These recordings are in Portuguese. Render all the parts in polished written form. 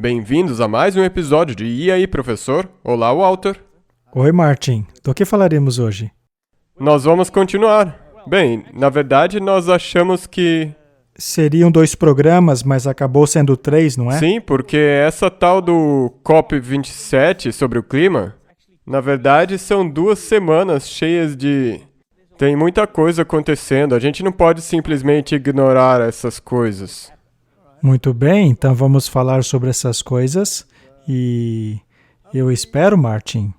Bem-vindos a mais um episódio de E aí, professor? Olá, Walter. Oi, Martin. Do que falaremos hoje? Nós vamos continuar. Bem, na verdade, nós achamos que... Seriam 2 programas, mas acabou sendo 3, não é? Sim, porque essa tal do COP27 sobre o clima, na verdade, são 2 semanas cheias de... Tem muita coisa acontecendo, a gente não pode simplesmente ignorar essas coisas. Muito bem, então vamos falar sobre essas coisas e eu espero, Martin,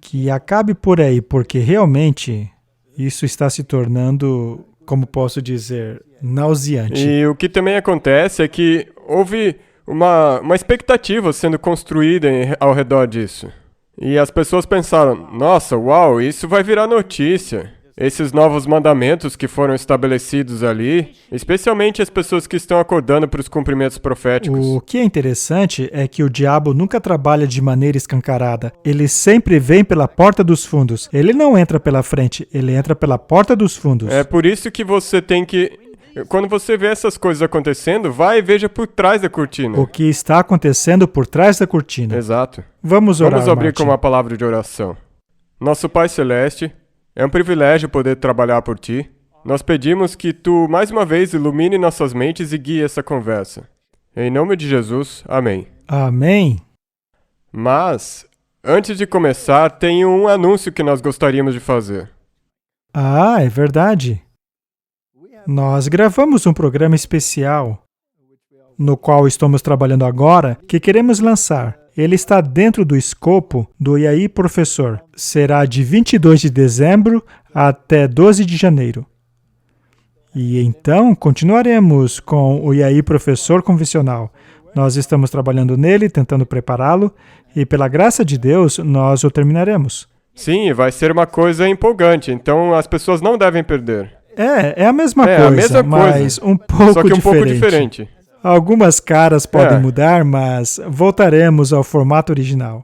que acabe por aí, porque realmente isso está se tornando, como posso dizer, nauseante. E o que também acontece é que houve uma expectativa sendo construída ao redor disso. E as pessoas pensaram, nossa, uau, isso vai virar notícia. Esses novos mandamentos que foram estabelecidos ali, especialmente as pessoas que estão acordando para os cumprimentos proféticos. O que é interessante é que o diabo nunca trabalha de maneira escancarada. Ele sempre vem pela porta dos fundos. Ele não entra pela frente, ele entra pela porta dos fundos. É por isso que você tem que... Quando você vê essas coisas acontecendo, vai e veja por trás da cortina. O que está acontecendo por trás da cortina. Exato. Vamos orar, Vamos abrir Martin. com uma palavra de oração. Nosso Pai Celeste, é um privilégio poder trabalhar por Ti. Nós pedimos que Tu, mais uma vez, ilumine nossas mentes e guie essa conversa. Em nome de Jesus, amém. Amém. Mas, antes de começar, tem um anúncio que nós gostaríamos de fazer. Ah, é verdade. Nós gravamos um programa especial, no qual estamos trabalhando agora, que queremos lançar. Ele está dentro do escopo do E aí, professor. Será de 22 de dezembro até 12 de janeiro. E então, continuaremos com o E aí, professor convencional. Nós estamos trabalhando nele, tentando prepará-lo, e pela graça de Deus, nós o terminaremos. Sim, vai ser uma coisa empolgante, então as pessoas não devem perder. É a mesma É, coisa, a mesma mas coisa, um pouco só que um diferente. pouco diferente. Algumas caras podem É. mudar, mas voltaremos ao formato original.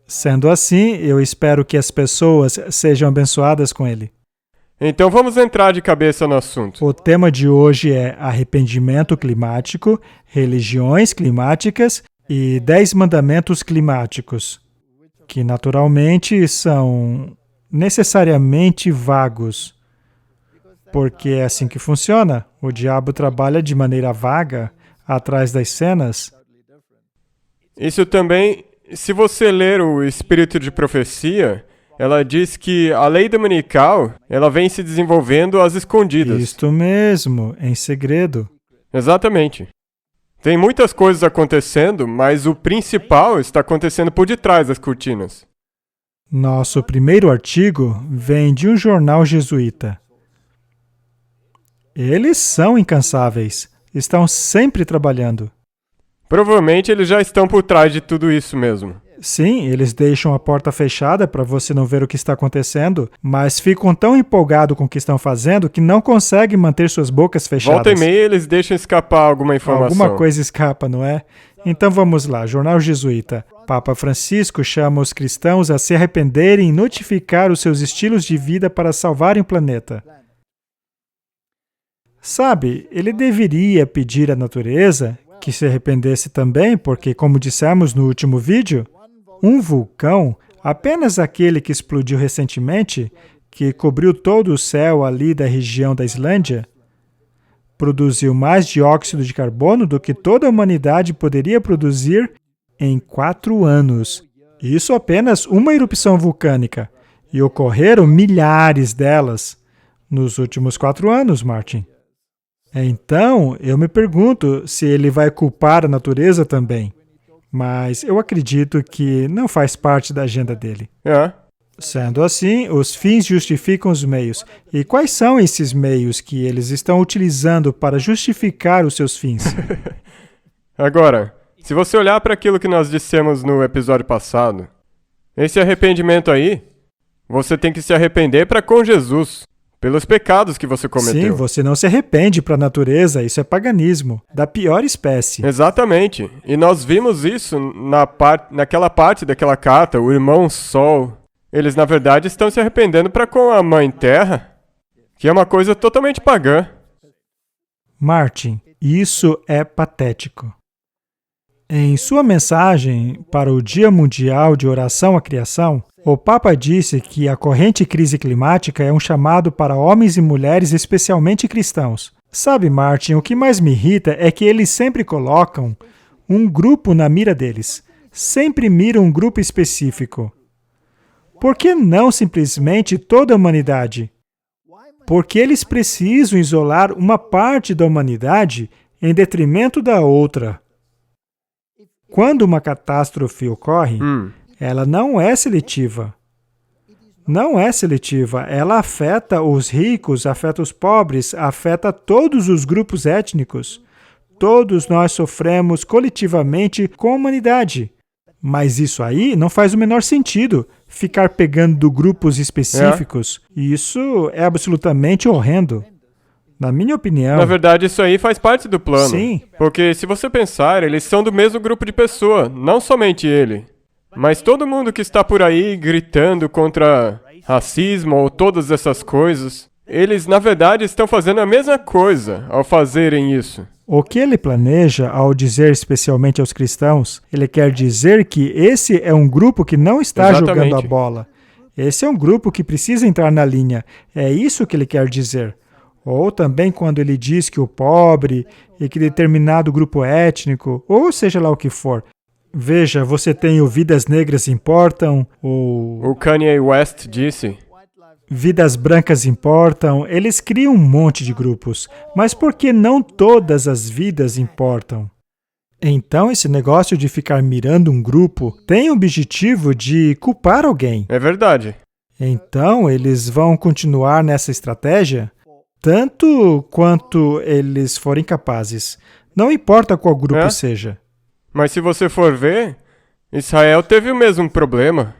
Sendo assim, eu espero que as pessoas sejam abençoadas com ele. Então vamos entrar de cabeça no assunto. O tema de hoje é arrependimento climático, religiões climáticas e 10 mandamentos climáticos, que naturalmente são necessariamente vagos. Porque é assim que funciona. O diabo trabalha de maneira vaga, atrás das cenas. Isso também, se você ler o Espírito de Profecia, ela diz que a lei dominical, ela vem se desenvolvendo às escondidas. Isto mesmo, em segredo. Exatamente. Tem muitas coisas acontecendo, mas o principal está acontecendo por detrás das cortinas. Nosso primeiro artigo vem de um jornal jesuíta. Eles são incansáveis, estão sempre trabalhando. Provavelmente eles já estão por trás de tudo isso mesmo. Sim, eles deixam a porta fechada para você não ver o que está acontecendo, mas ficam tão empolgados com o que estão fazendo que não conseguem manter suas bocas fechadas. Volta e meia eles deixam escapar alguma informação. Alguma coisa escapa, não é? Então vamos lá, Jornal Jesuíta. Papa Francisco chama os cristãos a se arrependerem e notificar os seus estilos de vida para salvarem o planeta. Sabe, ele deveria pedir à natureza que se arrependesse também, porque, como dissemos no último vídeo, um vulcão, apenas aquele que explodiu recentemente, que cobriu todo o céu ali da região da Islândia, produziu mais dióxido de carbono do que toda a humanidade poderia produzir em 4 anos. Isso apenas uma erupção vulcânica. E ocorreram milhares delas nos últimos 4 anos, Martin. Então, eu me pergunto se ele vai culpar a natureza também. Mas eu acredito que não faz parte da agenda dele. É. Sendo assim, os fins justificam os meios. E quais são esses meios que eles estão utilizando para justificar os seus fins? Agora, se você olhar para aquilo que nós dissemos no episódio passado, esse arrependimento aí, você tem que se arrepender para com Jesus, pelos pecados que você cometeu. Sim, você não se arrepende para a natureza, isso é paganismo, da pior espécie. Exatamente. E nós vimos isso naquela parte daquela carta, o irmão Sol. Eles, na verdade, estão se arrependendo para com a Mãe Terra, que é uma coisa totalmente pagã. Martin, isso é patético. Em sua mensagem para o Dia Mundial de Oração à Criação, o Papa disse que a corrente crise climática é um chamado para homens e mulheres, especialmente cristãos. Sabe, Martin, o que mais me irrita é que eles sempre colocam um grupo na mira deles. Sempre miram um grupo específico. Por que não simplesmente toda a humanidade? Porque eles precisam isolar uma parte da humanidade em detrimento da outra. Quando uma catástrofe ocorre, ela não é seletiva. Não é seletiva. Ela afeta os ricos, afeta os pobres, afeta todos os grupos étnicos. Todos nós sofremos coletivamente com a humanidade. Mas isso aí não faz o menor sentido, ficar pegando grupos específicos. Isso é absolutamente horrendo. Na minha opinião. Na verdade, isso aí faz parte do plano. Sim. Porque se você pensar, eles são do mesmo grupo de pessoa, não somente ele. Mas todo mundo que está por aí gritando contra racismo ou todas essas coisas, eles na verdade estão fazendo a mesma coisa ao fazerem isso. O que ele planeja ao dizer especialmente aos cristãos, ele quer dizer que esse é um grupo que não está jogando a bola. Esse é um grupo que precisa entrar na linha. É isso que ele quer dizer. Ou também quando ele diz que o pobre e que determinado grupo étnico, ou seja lá o que for. Veja, você tem o Vidas Negras Importam, O Kanye West disse. Vidas Brancas Importam, eles criam um monte de grupos. Mas por que não todas as vidas importam? Então, esse negócio de ficar mirando um grupo tem o objetivo de culpar alguém. É verdade. Então, eles vão continuar nessa estratégia? Tanto quanto eles forem capazes. Não importa qual grupo seja. Mas se você for ver, Israel teve o mesmo problema.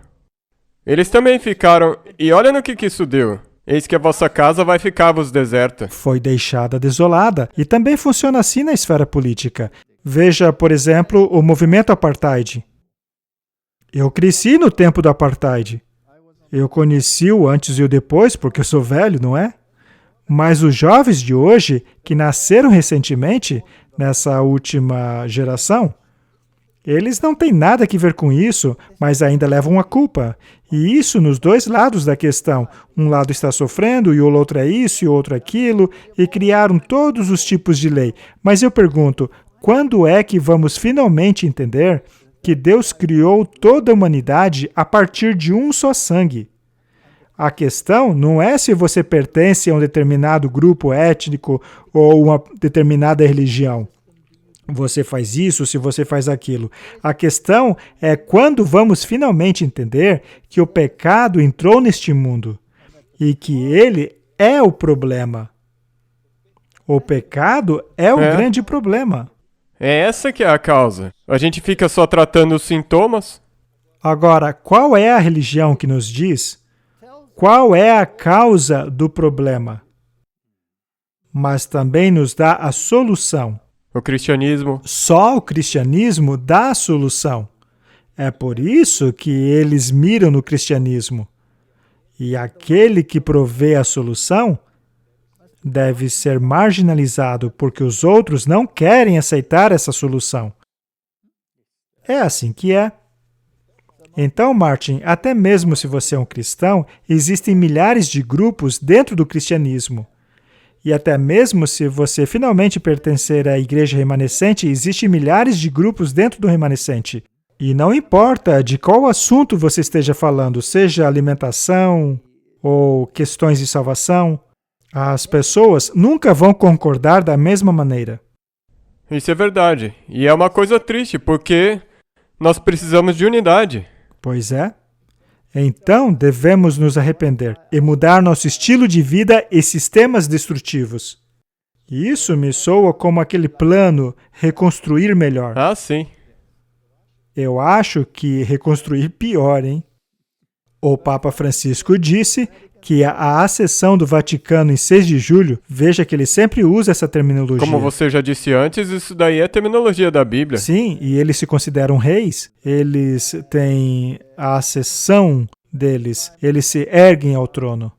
Eles também ficaram... E olha no que isso deu. Eis que a vossa casa vai ficar-vos deserta. Foi deixada desolada. E também funciona assim na esfera política. Veja, por exemplo, o movimento apartheid. Eu cresci no tempo do apartheid. Eu conheci o antes e o depois, porque eu sou velho, não é? Mas os jovens de hoje, que nasceram recentemente, nessa última geração, eles não têm nada a ver com isso, mas ainda levam a culpa. E isso nos dois lados da questão. Um lado está sofrendo e o outro é isso e o outro aquilo, e criaram todos os tipos de lei. Mas eu pergunto, quando é que vamos finalmente entender que Deus criou toda a humanidade a partir de um só sangue? A questão não é se você pertence a um determinado grupo étnico ou uma determinada religião. Você faz isso, se você faz aquilo. A questão é quando vamos finalmente entender que o pecado entrou neste mundo e que ele é o problema. O pecado é o grande problema. É essa que é a causa. A gente fica só tratando os sintomas. Agora, qual é a religião que nos diz qual é a causa do problema? Mas também nos dá a solução. O cristianismo. Só o cristianismo dá a solução. É por isso que eles miram no cristianismo. E aquele que provê a solução deve ser marginalizado porque os outros não querem aceitar essa solução. É assim que é. Então, Martin, até mesmo se você é um cristão, existem milhares de grupos dentro do cristianismo. E até mesmo se você finalmente pertencer à igreja remanescente, existem milhares de grupos dentro do remanescente. E não importa de qual assunto você esteja falando, seja alimentação ou questões de salvação, as pessoas nunca vão concordar da mesma maneira. Isso é verdade. E é uma coisa triste, porque nós precisamos de unidade. Pois é. Então, devemos nos arrepender e mudar nosso estilo de vida e sistemas destrutivos. Isso me soa como aquele plano reconstruir melhor. Ah, sim. Eu acho que reconstruir pior, hein? O Papa Francisco disse que a acessão do Vaticano em 6 de julho, veja que ele sempre usa essa terminologia. Como você já disse antes, isso daí é terminologia da Bíblia. Sim, e eles se consideram reis, eles têm a acessão deles, eles se erguem ao trono.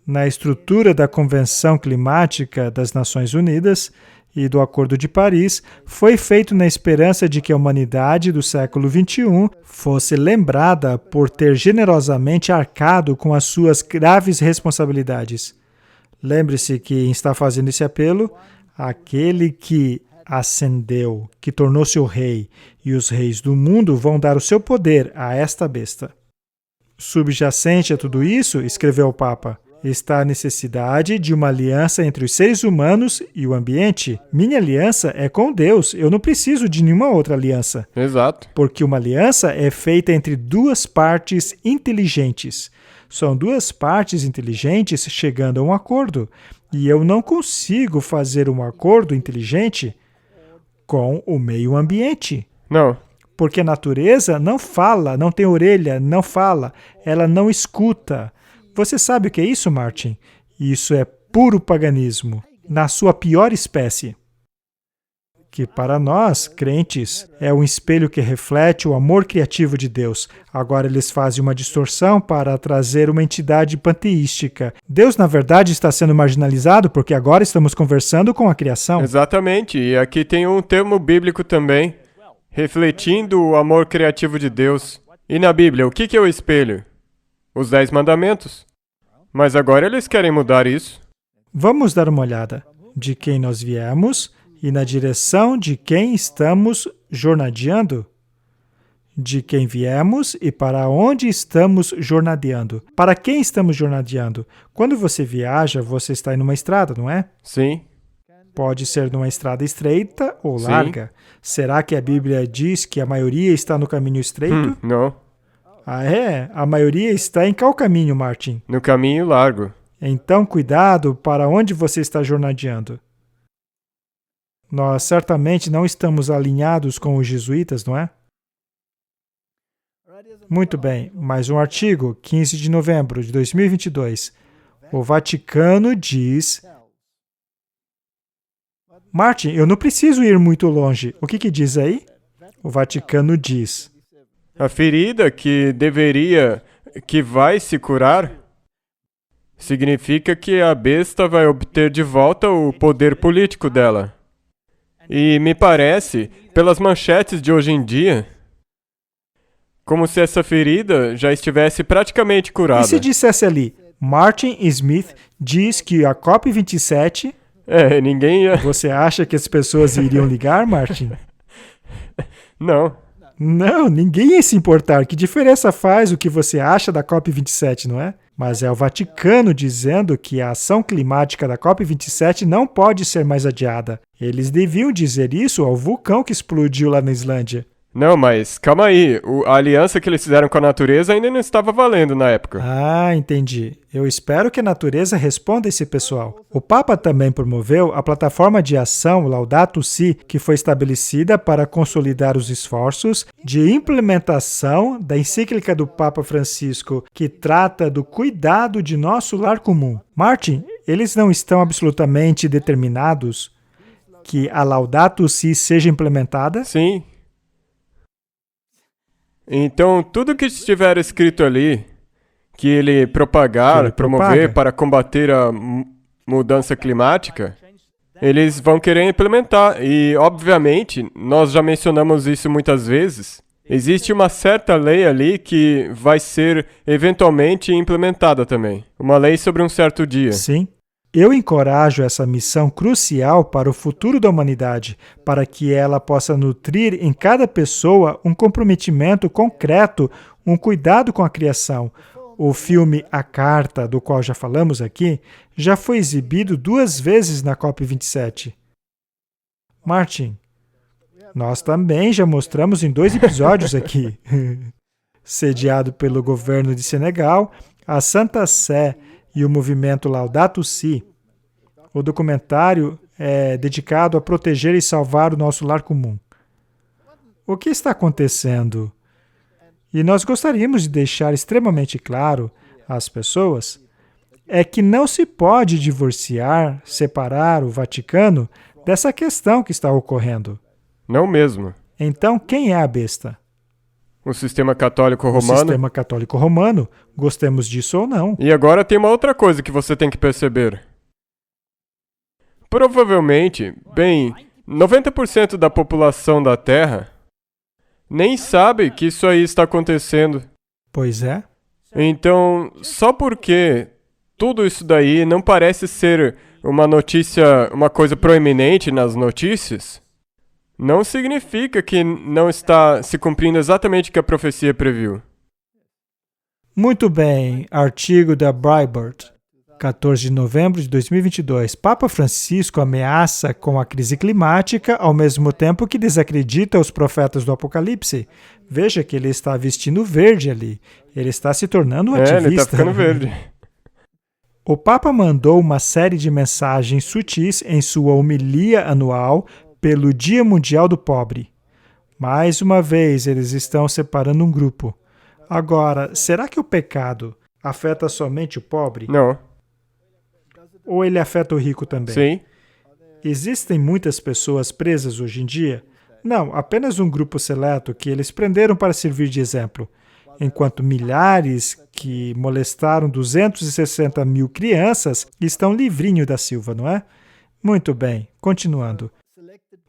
Na estrutura da Convenção Climática das Nações Unidas, e do Acordo de Paris foi feito na esperança de que a humanidade do século XXI fosse lembrada por ter generosamente arcado com as suas graves responsabilidades. Lembre-se que está fazendo esse apelo aquele que ascendeu, que tornou-se o rei, e os reis do mundo vão dar o seu poder a esta besta. Subjacente a tudo isso, escreveu o Papa, está a necessidade de uma aliança entre os seres humanos e o ambiente. Minha aliança é com Deus, eu não preciso de nenhuma outra aliança. Exato. Porque uma aliança é feita entre duas partes inteligentes. São duas partes inteligentes chegando a um acordo. E eu não consigo fazer um acordo inteligente com o meio ambiente. Não. Porque a natureza não fala, não tem orelha, não fala, ela não escuta. Você sabe o que é isso, Martin? Isso é puro paganismo, na sua pior espécie. Que para nós, crentes, é um espelho que reflete o amor criativo de Deus. Agora eles fazem uma distorção para trazer uma entidade panteística. Deus, na verdade, está sendo marginalizado porque agora estamos conversando com a criação. Exatamente, e aqui tem um termo bíblico também, refletindo o amor criativo de Deus. E na Bíblia, o que é o espelho? Os 10 mandamentos. Mas agora eles querem mudar isso. Vamos dar uma olhada de quem nós viemos e na direção de quem estamos jornadeando. De quem viemos e para onde estamos jornadeando. Para quem estamos jornadeando? Quando você viaja, você está em uma estrada, não é? Sim. Pode ser numa estrada estreita ou Sim. larga. Será que a Bíblia diz que a maioria está no caminho estreito? Não. Ah, é? A maioria está em qual caminho, Martin? No caminho largo. Então, cuidado para onde você está jornadeando. Nós certamente não estamos alinhados com os jesuítas, não é? Muito bem, mais um artigo, 15 de novembro de 2022. O Vaticano diz... Martin, eu não preciso ir muito longe. O que diz aí? O Vaticano diz... A ferida que vai se curar, significa que a besta vai obter de volta o poder político dela. E me parece, pelas manchetes de hoje em dia, como se essa ferida já estivesse praticamente curada. E se dissesse ali, Martin Smith diz que a COP27... Ninguém ia... Você acha que as pessoas iriam ligar, Martin? Não. Não, ninguém ia se importar. Que diferença faz o que você acha da COP27, não é? Mas é o Vaticano dizendo que a ação climática da COP27 não pode ser mais adiada. Eles deviam dizer isso ao vulcão que explodiu lá na Islândia. Não, mas calma aí. A aliança que eles fizeram com a natureza ainda não estava valendo na época. Ah, entendi. Eu espero que a natureza responda esse pessoal. O Papa também promoveu a plataforma de ação Laudato Si, que foi estabelecida para consolidar os esforços de implementação da encíclica do Papa Francisco, que trata do cuidado de nosso lar comum. Martin, eles não estão absolutamente determinados que a Laudato Si seja implementada? Sim. Então, tudo que estiver escrito ali, que ele promover para combater a mudança climática, eles vão querer implementar. E, obviamente, nós já mencionamos isso muitas vezes, existe uma certa lei ali que vai ser eventualmente implementada também. Uma lei sobre um certo dia. Sim. Eu encorajo essa missão crucial para o futuro da humanidade, para que ela possa nutrir em cada pessoa um comprometimento concreto, um cuidado com a criação. O filme A Carta, do qual já falamos aqui, já foi exibido 2 vezes na COP27. Martin, nós também já mostramos em 2 episódios aqui. Sediado pelo governo de Senegal, a Santa Sé e o movimento Laudato Si. O documentário é dedicado a proteger e salvar o nosso lar comum. O que está acontecendo? E nós gostaríamos de deixar extremamente claro às pessoas é que não se pode divorciar, separar o Vaticano dessa questão que está ocorrendo. Não mesmo. Então, quem é a besta? O sistema católico romano. O sistema católico romano, gostemos disso ou não. E agora tem uma outra coisa que você tem que perceber. Provavelmente, 90% da população da Terra nem sabe que isso aí está acontecendo. Pois é. Então, só porque tudo isso daí não parece ser uma notícia, uma coisa proeminente nas notícias, não significa que não está se cumprindo exatamente o que a profecia previu. Muito bem, artigo da Breitbart, 14 de novembro de 2022. Papa Francisco ameaça com a crise climática ao mesmo tempo que desacredita os profetas do Apocalipse. Veja que ele está vestindo verde ali. Ele está se tornando um ativista. Ele está ficando verde. O Papa mandou uma série de mensagens sutis em sua homilia anual pelo Dia Mundial do Pobre. Mais uma vez, eles estão separando um grupo. Agora, será que o pecado afeta somente o pobre? Não. Ou ele afeta o rico também? Sim. Existem muitas pessoas presas hoje em dia? Não, apenas um grupo seleto que eles prenderam para servir de exemplo. Enquanto milhares que molestaram 260 mil crianças estão livrinho da Silva, não é? Muito bem, continuando.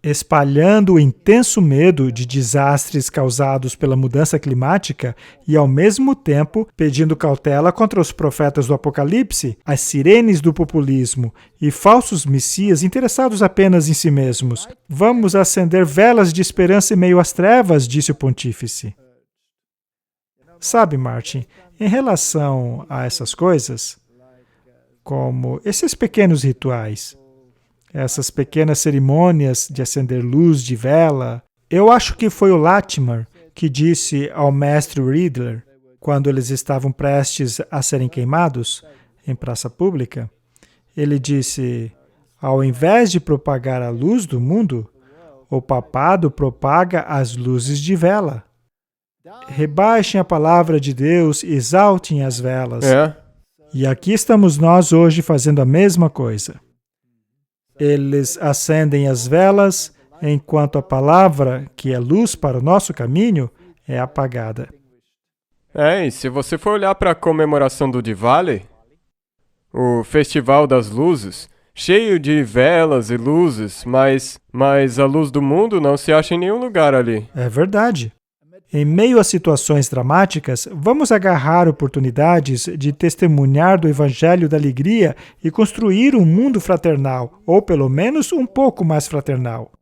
Espalhando o intenso medo de desastres causados pela mudança climática e, ao mesmo tempo, pedindo cautela contra os profetas do Apocalipse, as sirenes do populismo e falsos messias interessados apenas em si mesmos. Vamos acender velas de esperança em meio às trevas, disse o pontífice. Sabe, Martin, em relação a essas coisas, como esses pequenos rituais, essas pequenas cerimônias de acender luz de vela, eu acho que foi o Latimer que disse ao mestre Riedler, quando eles estavam prestes a serem queimados em praça pública, ele disse, ao invés de propagar a luz do mundo, o papado propaga as luzes de vela. Rebaixem a palavra de Deus e exaltem as velas. E aqui estamos nós hoje fazendo a mesma coisa. Eles acendem as velas, enquanto a palavra, que é luz para o nosso caminho, é apagada. E se você for olhar para a comemoração do Diwali, o Festival das Luzes, cheio de velas e luzes, mas a luz do mundo não se acha em nenhum lugar ali. É verdade. Em meio a situações dramáticas, vamos agarrar oportunidades de testemunhar do Evangelho da Alegria e construir um mundo fraternal, ou pelo menos um pouco mais fraternal.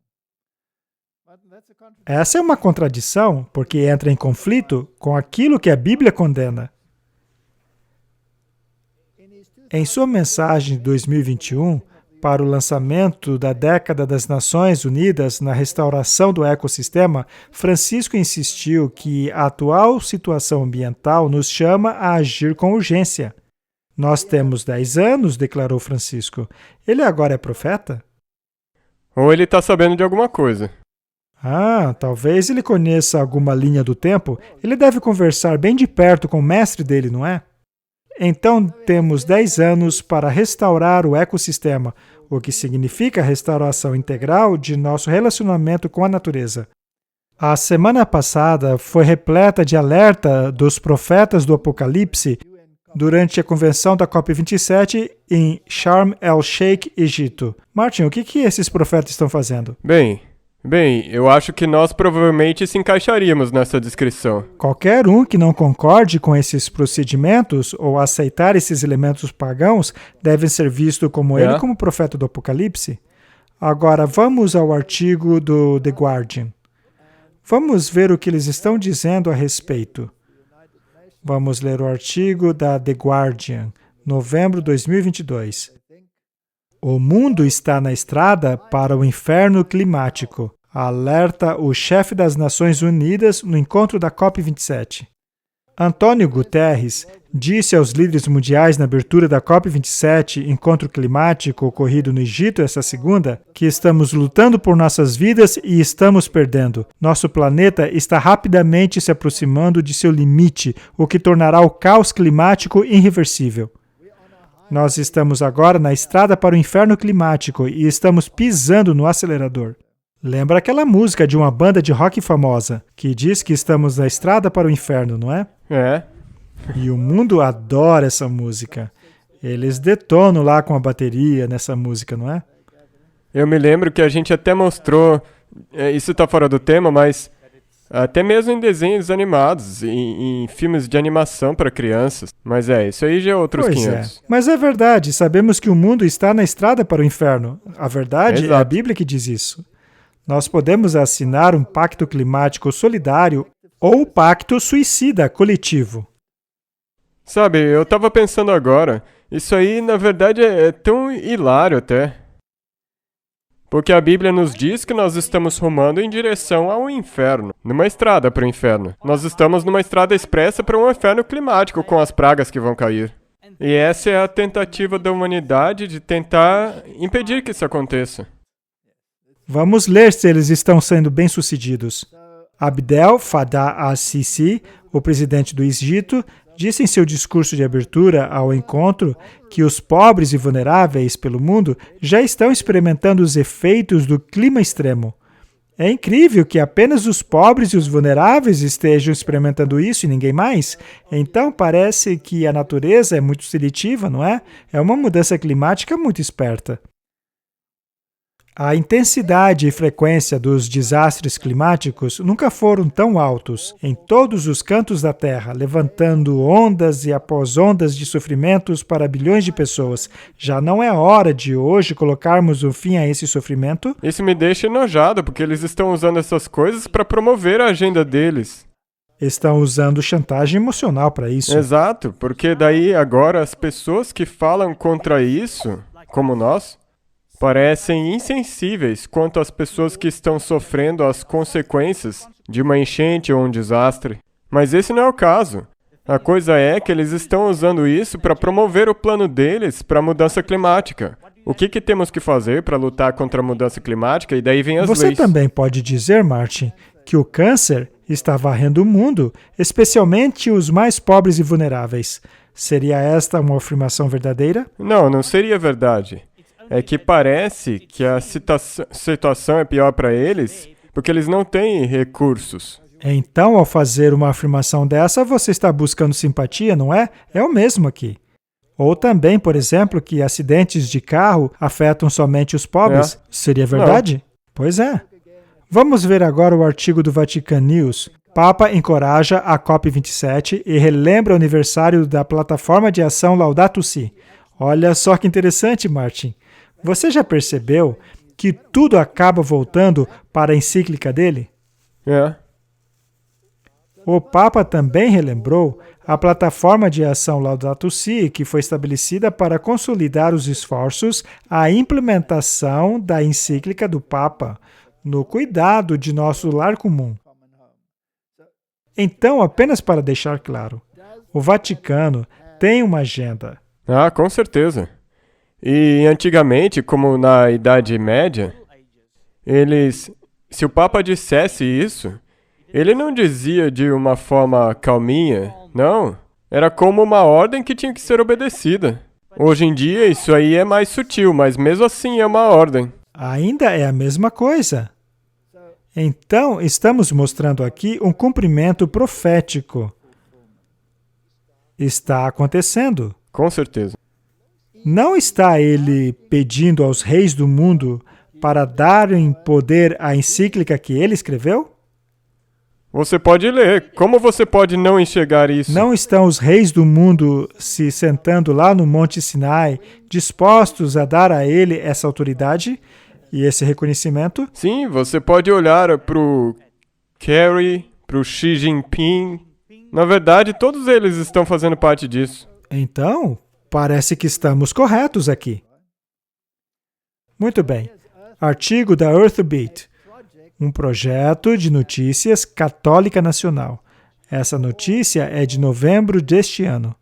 Essa é uma contradição, porque entra em conflito com aquilo que a Bíblia condena. Em sua mensagem de 2021, para o lançamento da Década das Nações Unidas na restauração do ecossistema, Francisco insistiu que a atual situação ambiental nos chama a agir com urgência. Nós temos 10 anos, declarou Francisco. Ele agora é profeta? Ou ele está sabendo de alguma coisa. Talvez ele conheça alguma linha do tempo. Ele deve conversar bem de perto com o mestre dele, não é? Então, temos 10 anos para restaurar o ecossistema, o que significa a restauração integral de nosso relacionamento com a natureza. A semana passada foi repleta de alerta dos profetas do Apocalipse durante a convenção da COP27 em Sharm el-Sheikh, Egito. Martin, o que esses profetas estão fazendo? Bem, eu acho que nós provavelmente se encaixaríamos nessa descrição. Qualquer um que não concorde com esses procedimentos ou aceitar esses elementos pagãos deve ser visto como ele como profeta do Apocalipse. Agora, vamos ao artigo do The Guardian. Vamos ver o que eles estão dizendo a respeito. Vamos ler o artigo da The Guardian, novembro de 2022. O mundo está na estrada para o inferno climático, alerta o chefe das Nações Unidas no encontro da COP27. Antônio Guterres disse aos líderes mundiais na abertura da COP27, encontro climático ocorrido no Egito esta segunda, que estamos lutando por nossas vidas e estamos perdendo. Nosso planeta está rapidamente se aproximando de seu limite, o que tornará o caos climático irreversível. Nós estamos agora na estrada para o inferno climático e estamos pisando no acelerador. Lembra aquela música de uma banda de rock famosa, que diz que estamos na estrada para o inferno, não é? E o mundo adora essa música. Eles detonam lá com a bateria nessa música, não é? Eu me lembro que a gente até mostrou, isso está fora do tema, mas até mesmo em desenhos animados, em filmes de animação para crianças. Mas isso aí já é outros Pois 500. Mas é verdade, sabemos que o mundo está na estrada para o inferno. A verdade é a Exato. Bíblia que diz isso. Nós podemos assinar um pacto climático solidário ou pacto suicida coletivo. Sabe, eu estava pensando agora, isso aí na verdade é tão hilário até. Porque a Bíblia nos diz que nós estamos rumando em direção ao inferno, numa estrada para o inferno. Nós estamos numa estrada expressa para um inferno climático com as pragas que vão cair. E essa é a tentativa da humanidade de tentar impedir que isso aconteça. Vamos ler se eles estão sendo bem-sucedidos. Abdel Fattah al-Sisi, o presidente do Egito, disse em seu discurso de abertura ao encontro que os pobres e vulneráveis pelo mundo já estão experimentando os efeitos do clima extremo. É incrível que apenas os pobres e os vulneráveis estejam experimentando isso e ninguém mais. Então parece que a natureza é muito seletiva, não é? É uma mudança climática muito esperta. A intensidade e frequência dos desastres climáticos nunca foram tão altos em todos os cantos da Terra, levantando ondas e após ondas de sofrimentos para bilhões de pessoas. Já não é hora de hoje colocarmos um fim a esse sofrimento? Isso me deixa enojado, porque eles estão usando essas coisas para promover a agenda deles. Estão usando chantagem emocional para isso. Exato, porque daí agora as pessoas que falam contra isso, como nós, parecem insensíveis quanto às pessoas que estão sofrendo as consequências de uma enchente ou um desastre. Mas esse não é o caso. A coisa é que eles estão usando isso para promover o plano deles para a mudança climática. O que temos que fazer para lutar contra a mudança climática? E daí vem as Você leis. também pode dizer, Martin, que o câncer está varrendo o mundo, especialmente os mais pobres e vulneráveis. Seria esta uma afirmação verdadeira? Não seria verdade. É que parece que a situação é pior para eles porque eles não têm recursos. Então, ao fazer uma afirmação dessa, você está buscando simpatia, não é? É o mesmo aqui. Ou também, por exemplo, que acidentes de carro afetam somente os pobres. Seria verdade? Pois é. Vamos ver agora o artigo do Vatican News. Papa encoraja a COP27 e relembra o aniversário da plataforma de ação Laudato Si. Olha só que interessante, Martin. Você já percebeu que tudo acaba voltando para a encíclica dele? O Papa também relembrou a plataforma de ação Laudato Si, que foi estabelecida para consolidar os esforços à implementação da encíclica do Papa no cuidado de nosso lar comum. Então, apenas para deixar claro, o Vaticano tem uma agenda. Com certeza. E antigamente, como na Idade Média, se o Papa dissesse isso, ele não dizia de uma forma calminha, não. Era como uma ordem que tinha que ser obedecida. Hoje em dia, isso aí é mais sutil, mas mesmo assim é uma ordem. Ainda é a mesma coisa. Então, estamos mostrando aqui um cumprimento profético. Está acontecendo. Com certeza. Não está ele pedindo aos reis do mundo para darem poder à encíclica que ele escreveu? Você pode ler. Como você pode não enxergar isso? Não estão os reis do mundo se sentando lá no Monte Sinai, dispostos a dar a ele essa autoridade e esse reconhecimento? Sim, você pode olhar para o Kerry, para o Xi Jinping. Na verdade, todos eles estão fazendo parte disso. Então, parece que estamos corretos aqui. Muito bem. Artigo da Earthbeat, um projeto de notícias católica nacional. Essa notícia é de novembro deste ano.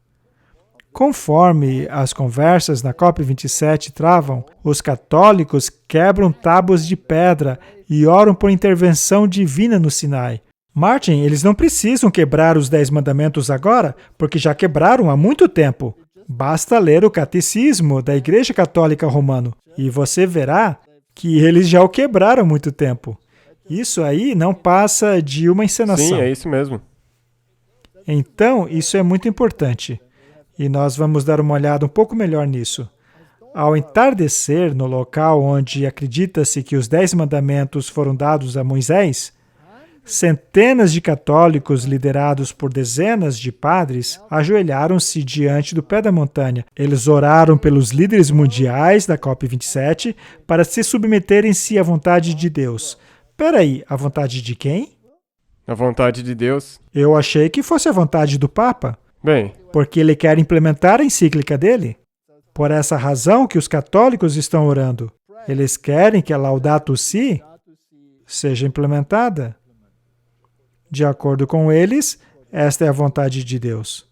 Conforme as conversas na COP27 travam, os católicos quebram tábuas de pedra e oram por intervenção divina no Sinai. Martin, eles não precisam quebrar os 10 mandamentos agora, porque já quebraram há muito tempo. Basta ler o Catecismo da Igreja Católica Romana e você verá que eles já o quebraram há muito tempo. Isso aí não passa de uma encenação. Sim, é isso mesmo. Então, isso é muito importante. E nós vamos dar uma olhada um pouco melhor nisso. Ao entardecer, no local onde acredita-se que os 10 mandamentos foram dados a Moisés, centenas de católicos, liderados por dezenas de padres, ajoelharam-se diante do pé da montanha. Eles oraram pelos líderes mundiais da COP27 para se submeterem-se à vontade de Deus. Peraí, a vontade de quem? A vontade de Deus. Eu achei que fosse a vontade do Papa, Bem, porque ele quer implementar a encíclica dele. Por essa razão que os católicos estão orando. Eles querem que a Laudato Si seja implementada. De acordo com eles, esta é a vontade de Deus.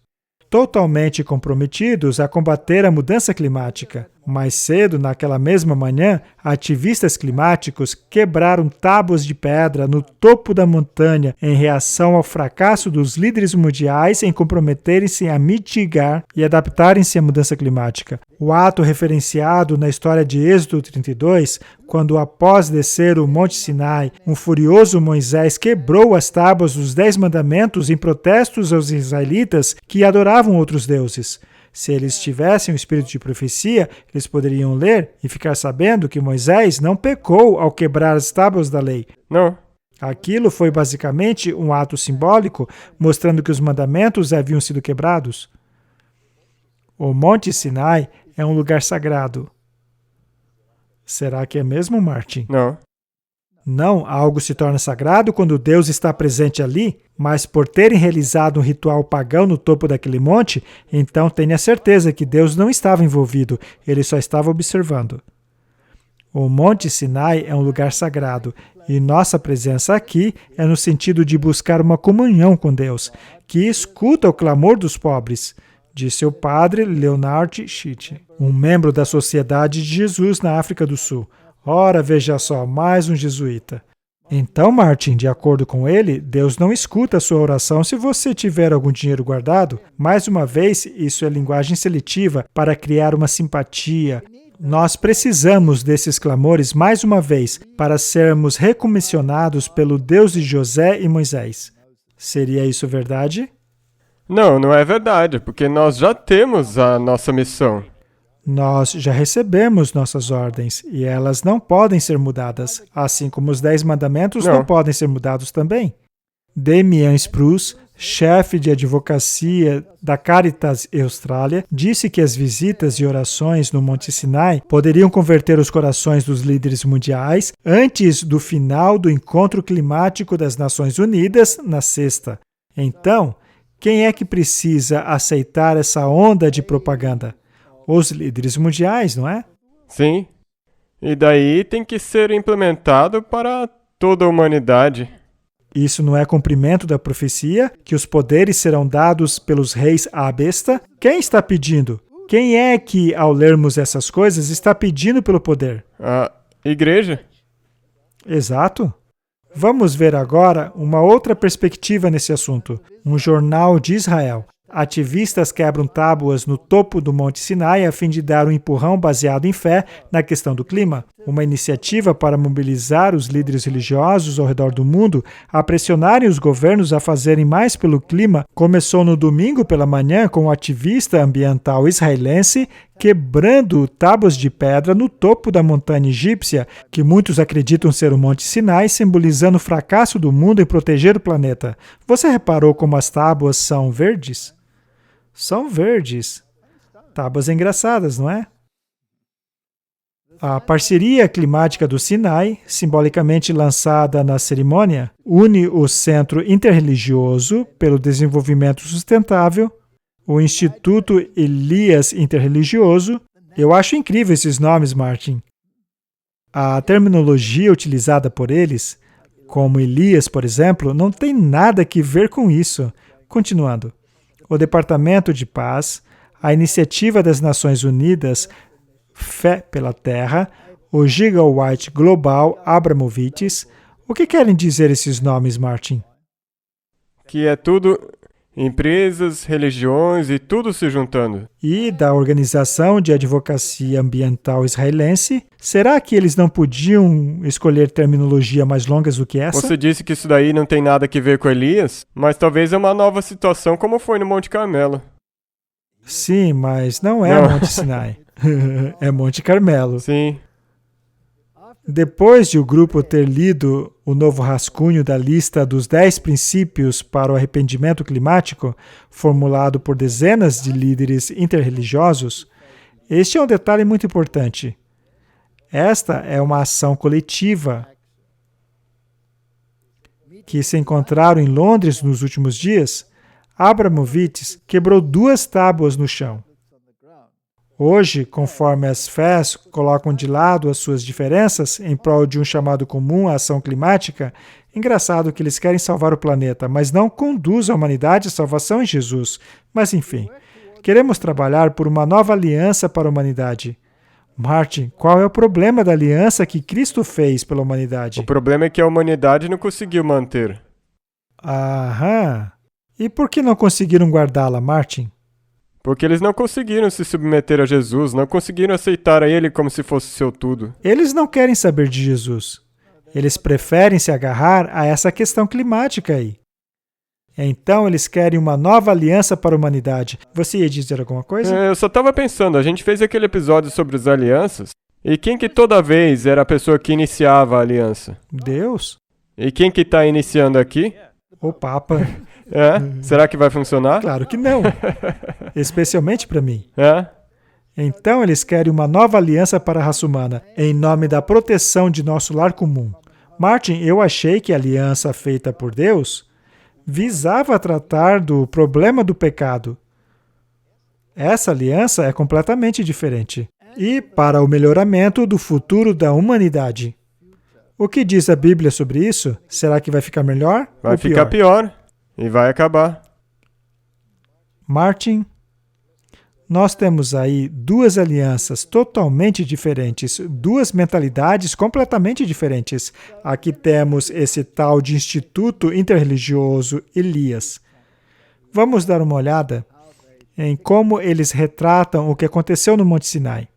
Totalmente comprometidos a combater a mudança climática. Mais cedo, naquela mesma manhã, ativistas climáticos quebraram tábuas de pedra no topo da montanha em reação ao fracasso dos líderes mundiais em comprometerem-se a mitigar e adaptarem-se à mudança climática. O ato referenciado na história de Êxodo 32, quando após descer o Monte Sinai, um furioso Moisés quebrou as tábuas dos 10 mandamentos em protestos aos israelitas que adoravam outros deuses. Se eles tivessem o espírito de profecia, eles poderiam ler e ficar sabendo que Moisés não pecou ao quebrar as tábuas da lei. não. Aquilo foi basicamente um ato simbólico, mostrando que os mandamentos haviam sido quebrados. O Monte Sinai é um lugar sagrado. Será que é mesmo, Martin? Não. Não, algo se torna sagrado quando Deus está presente ali, mas por terem realizado um ritual pagão no topo daquele monte, então tenha certeza que Deus não estava envolvido, ele só estava observando. O Monte Sinai é um lugar sagrado, e nossa presença aqui é no sentido de buscar uma comunhão com Deus, que escuta o clamor dos pobres, disse o padre Leonard Schitt, um membro da Sociedade de Jesus na África do Sul. Ora, veja só, mais um jesuíta. Então, Martin, de acordo com ele, Deus não escuta a sua oração se você tiver algum dinheiro guardado. Mais uma vez, isso é linguagem seletiva para criar uma simpatia. Nós precisamos desses clamores mais uma vez para sermos recomissionados pelo Deus de José e Moisés. Seria isso verdade? Não, não é verdade, porque nós já temos a nossa missão. Nós já recebemos nossas ordens e elas não podem ser mudadas, assim como os 10 mandamentos não podem ser mudados também. Damian Spruce, chefe de advocacia da Caritas Austrália, disse que as visitas e orações no Monte Sinai poderiam converter os corações dos líderes mundiais antes do final do Encontro Climático das Nações Unidas, na sexta. Então, quem é que precisa aceitar essa onda de propaganda? Os líderes mundiais, não é? Sim. E daí tem que ser implementado para toda a humanidade. Isso não é cumprimento da profecia, que os poderes serão dados pelos reis à besta? Quem está pedindo? Quem é que, ao lermos essas coisas, está pedindo pelo poder? A igreja? Exato. Vamos ver agora uma outra perspectiva nesse assunto. Um jornal de Israel. Ativistas quebram tábuas no topo do Monte Sinai a fim de dar um empurrão baseado em fé na questão do clima. Uma iniciativa para mobilizar os líderes religiosos ao redor do mundo a pressionarem os governos a fazerem mais pelo clima começou no domingo pela manhã com um ativista ambiental israelense quebrando tábuas de pedra no topo da montanha egípcia, que muitos acreditam ser o Monte Sinai, simbolizando o fracasso do mundo em proteger o planeta. Você reparou como as tábuas são verdes? São verdes. Tábuas engraçadas, não é? A parceria climática do Sinai, simbolicamente lançada na cerimônia, une o Centro Interreligioso pelo Desenvolvimento Sustentável, o Instituto Elias Interreligioso. Eu acho incrível esses nomes, Martin. A terminologia utilizada por eles, como Elias, por exemplo, não tem nada que ver com isso. Continuando. O Departamento de Paz, a Iniciativa das Nações Unidas, Fé pela Terra, o Gigawatt Global Abramovich. O que querem dizer esses nomes, Martin? Que é tudo empresas, religiões e tudo se juntando. E da Organização de Advocacia Ambiental Israelense. Será que eles não podiam escolher terminologia mais longas do que essa? Você disse que isso daí não tem nada a ver com Elias, mas talvez é uma nova situação como foi no Monte Carmelo. Sim, mas não é o Monte Sinai. É Monte Carmelo. Sim. Depois de o grupo ter lido o novo rascunho da lista dos 10 princípios para o arrependimento climático, formulado por dezenas de líderes interreligiosos, este é um detalhe muito importante. Esta é uma ação coletiva que se encontraram em Londres nos últimos dias. Abramovitz quebrou 2 tábuas no chão. Hoje, conforme as fés colocam de lado as suas diferenças em prol de um chamado comum à ação climática, engraçado que eles querem salvar o planeta, mas não conduz a humanidade à salvação em Jesus. Mas enfim, queremos trabalhar por uma nova aliança para a humanidade. Martin, qual é o problema da aliança que Cristo fez pela humanidade? O problema é que a humanidade não conseguiu manter. Aham. E por que não conseguiram guardá-la, Martin? Porque eles não conseguiram se submeter a Jesus, não conseguiram aceitar a Ele como se fosse seu tudo. Eles não querem saber de Jesus. Eles preferem se agarrar a essa questão climática aí. Então, eles querem uma nova aliança para a humanidade. Você ia dizer alguma coisa? Eu só estava pensando, a gente fez aquele episódio sobre as alianças, e quem que toda vez era a pessoa que iniciava a aliança? Deus? E quem que está iniciando aqui? O Papa? Será que vai funcionar? Claro que não. Especialmente para mim. É? Então, eles querem uma nova aliança para a raça humana, em nome da proteção de nosso lar comum. Martin, eu achei que a aliança feita por Deus visava tratar do problema do pecado. Essa aliança é completamente diferente. E para o melhoramento do futuro da humanidade. O que diz a Bíblia sobre isso? Será que vai ficar melhor? Vai ficar pior. E vai acabar. Martin, nós temos aí 2 alianças totalmente diferentes, 2 mentalidades completamente diferentes. Aqui temos esse tal de Instituto Interreligioso Elias. Vamos dar uma olhada em como eles retratam o que aconteceu no Monte Sinai.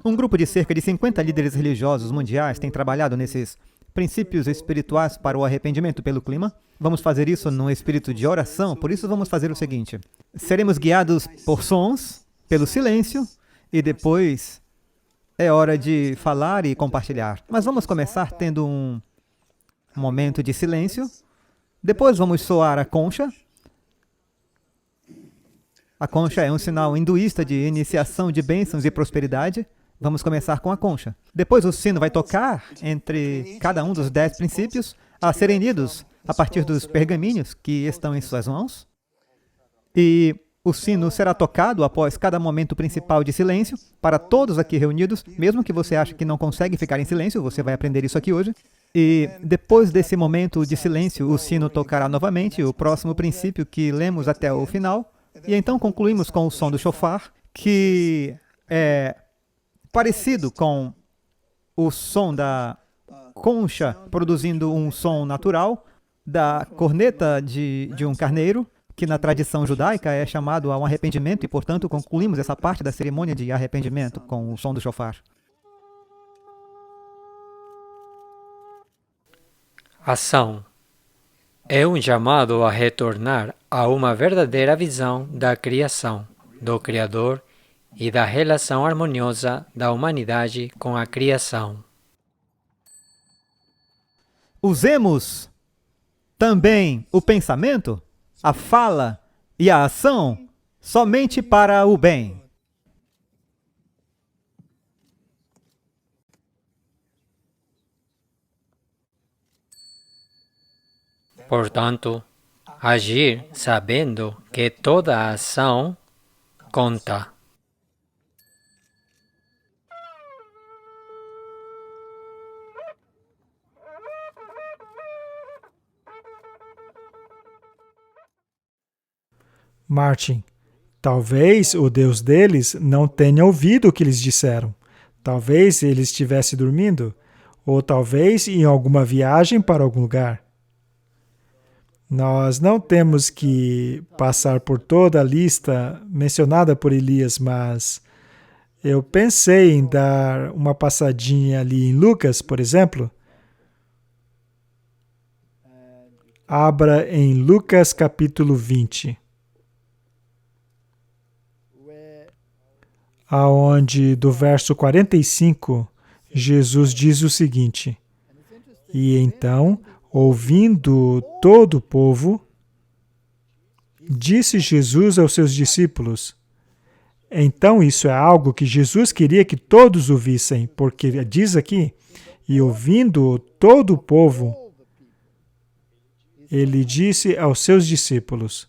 Um grupo de cerca de 50 líderes religiosos mundiais tem trabalhado nesses princípios espirituais para o arrependimento pelo clima. Vamos fazer isso num espírito de oração, por isso vamos fazer o seguinte. Seremos guiados por sons, pelo silêncio, e depois é hora de falar e compartilhar. Mas vamos começar tendo um momento de silêncio. Depois vamos soar a concha. A concha é um sinal hinduísta de iniciação de bênçãos e prosperidade. Vamos começar com a concha. Depois o sino vai tocar entre cada um dos 10 princípios a serem lidos a partir dos pergaminhos que estão em suas mãos. E o sino será tocado após cada momento principal de silêncio para todos aqui reunidos, mesmo que você ache que não consegue ficar em silêncio, você vai aprender isso aqui hoje. E depois desse momento de silêncio, o sino tocará novamente o próximo princípio que lemos até o final. E então concluímos com o som do shofar, que é parecido com o som da concha, produzindo um som natural, da corneta de um carneiro, que na tradição judaica é chamado a um arrependimento, e, portanto, concluímos essa parte da cerimônia de arrependimento com o som do shofar. Ação é um chamado a retornar a uma verdadeira visão da criação, do Criador e da relação harmoniosa da humanidade com a criação. Usemos também o pensamento, a fala e a ação somente para o bem. Portanto, agir sabendo que toda ação conta. Martin, talvez o Deus deles não tenha ouvido o que eles disseram. Talvez ele estivesse dormindo, ou talvez em alguma viagem para algum lugar. Nós não temos que passar por toda a lista mencionada por Elias, mas eu pensei em dar uma passadinha ali em Lucas, por exemplo. Abra em Lucas capítulo 20, aonde do verso 45, Jesus diz o seguinte: E então, ouvindo todo o povo, disse Jesus aos seus discípulos. Então isso é algo que Jesus queria que todos ouvissem, porque diz aqui, e ouvindo todo o povo, ele disse aos seus discípulos: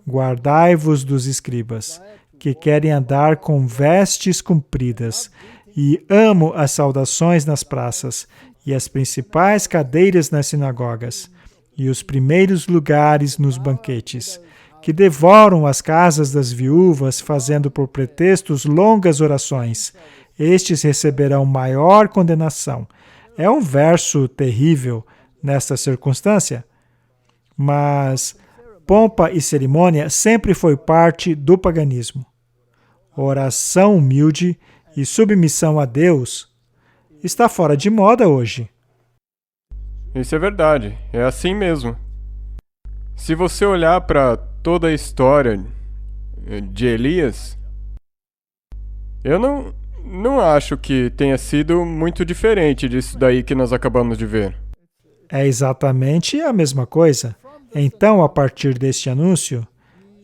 Guardai-vos dos escribas, que querem andar com vestes compridas, e amam as saudações nas praças, e as principais cadeiras nas sinagogas, e os primeiros lugares nos banquetes, que devoram as casas das viúvas, fazendo por pretextos longas orações. Estes receberão maior condenação. É um verso terrível nesta circunstância, mas pompa e cerimônia sempre foi parte do paganismo. Oração humilde e submissão a Deus está fora de moda hoje. Isso é verdade, é assim mesmo. Se você olhar para toda a história de Elias, eu não acho que tenha sido muito diferente disso daí que nós acabamos de ver. É exatamente a mesma coisa. Então, a partir deste anúncio,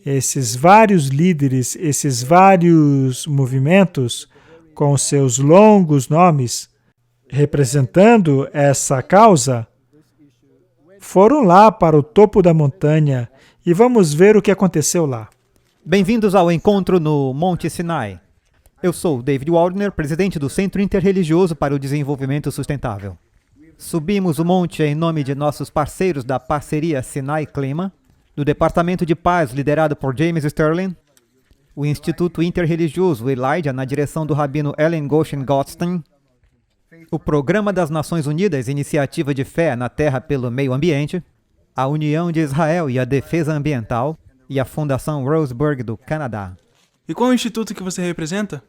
esses vários líderes, esses vários movimentos, com seus longos nomes, representando essa causa, foram lá para o topo da montanha e vamos ver o que aconteceu lá. Bem-vindos ao encontro no Monte Sinai. Eu sou David Waldner, presidente do Centro Interreligioso para o Desenvolvimento Sustentável. Subimos o monte em nome de nossos parceiros da parceria Sinai Clima, do Departamento de Paz liderado por James Sterling, o Instituto Interreligioso Elijah na direção do rabino Ellen Goshen Gottstein, o Programa das Nações Unidas Iniciativa de Fé na Terra pelo Meio Ambiente, a União de Israel e a Defesa Ambiental e a Fundação Roseburg do Canadá. E qual é o instituto que você representa?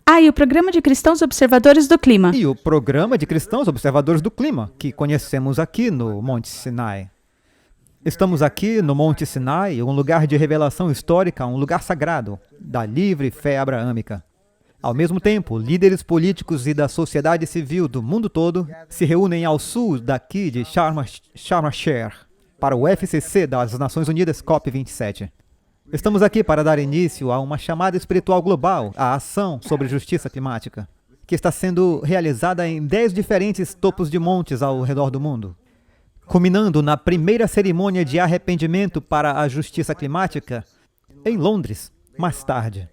E o Programa de Cristãos Observadores do Clima. E o Programa de Cristãos Observadores do Clima, que conhecemos aqui no Monte Sinai. Estamos aqui no Monte Sinai, um lugar de revelação histórica, um lugar sagrado, da livre fé abraâmica. Ao mesmo tempo, líderes políticos e da sociedade civil do mundo todo se reúnem ao sul daqui de Sharm el-Sheikh para o FCC das Nações Unidas COP27. Estamos aqui para dar início a uma chamada espiritual global, a ação sobre justiça climática, que está sendo realizada em 10 diferentes topos de montes ao redor do mundo, culminando na primeira cerimônia de arrependimento para a justiça climática em Londres, mais tarde.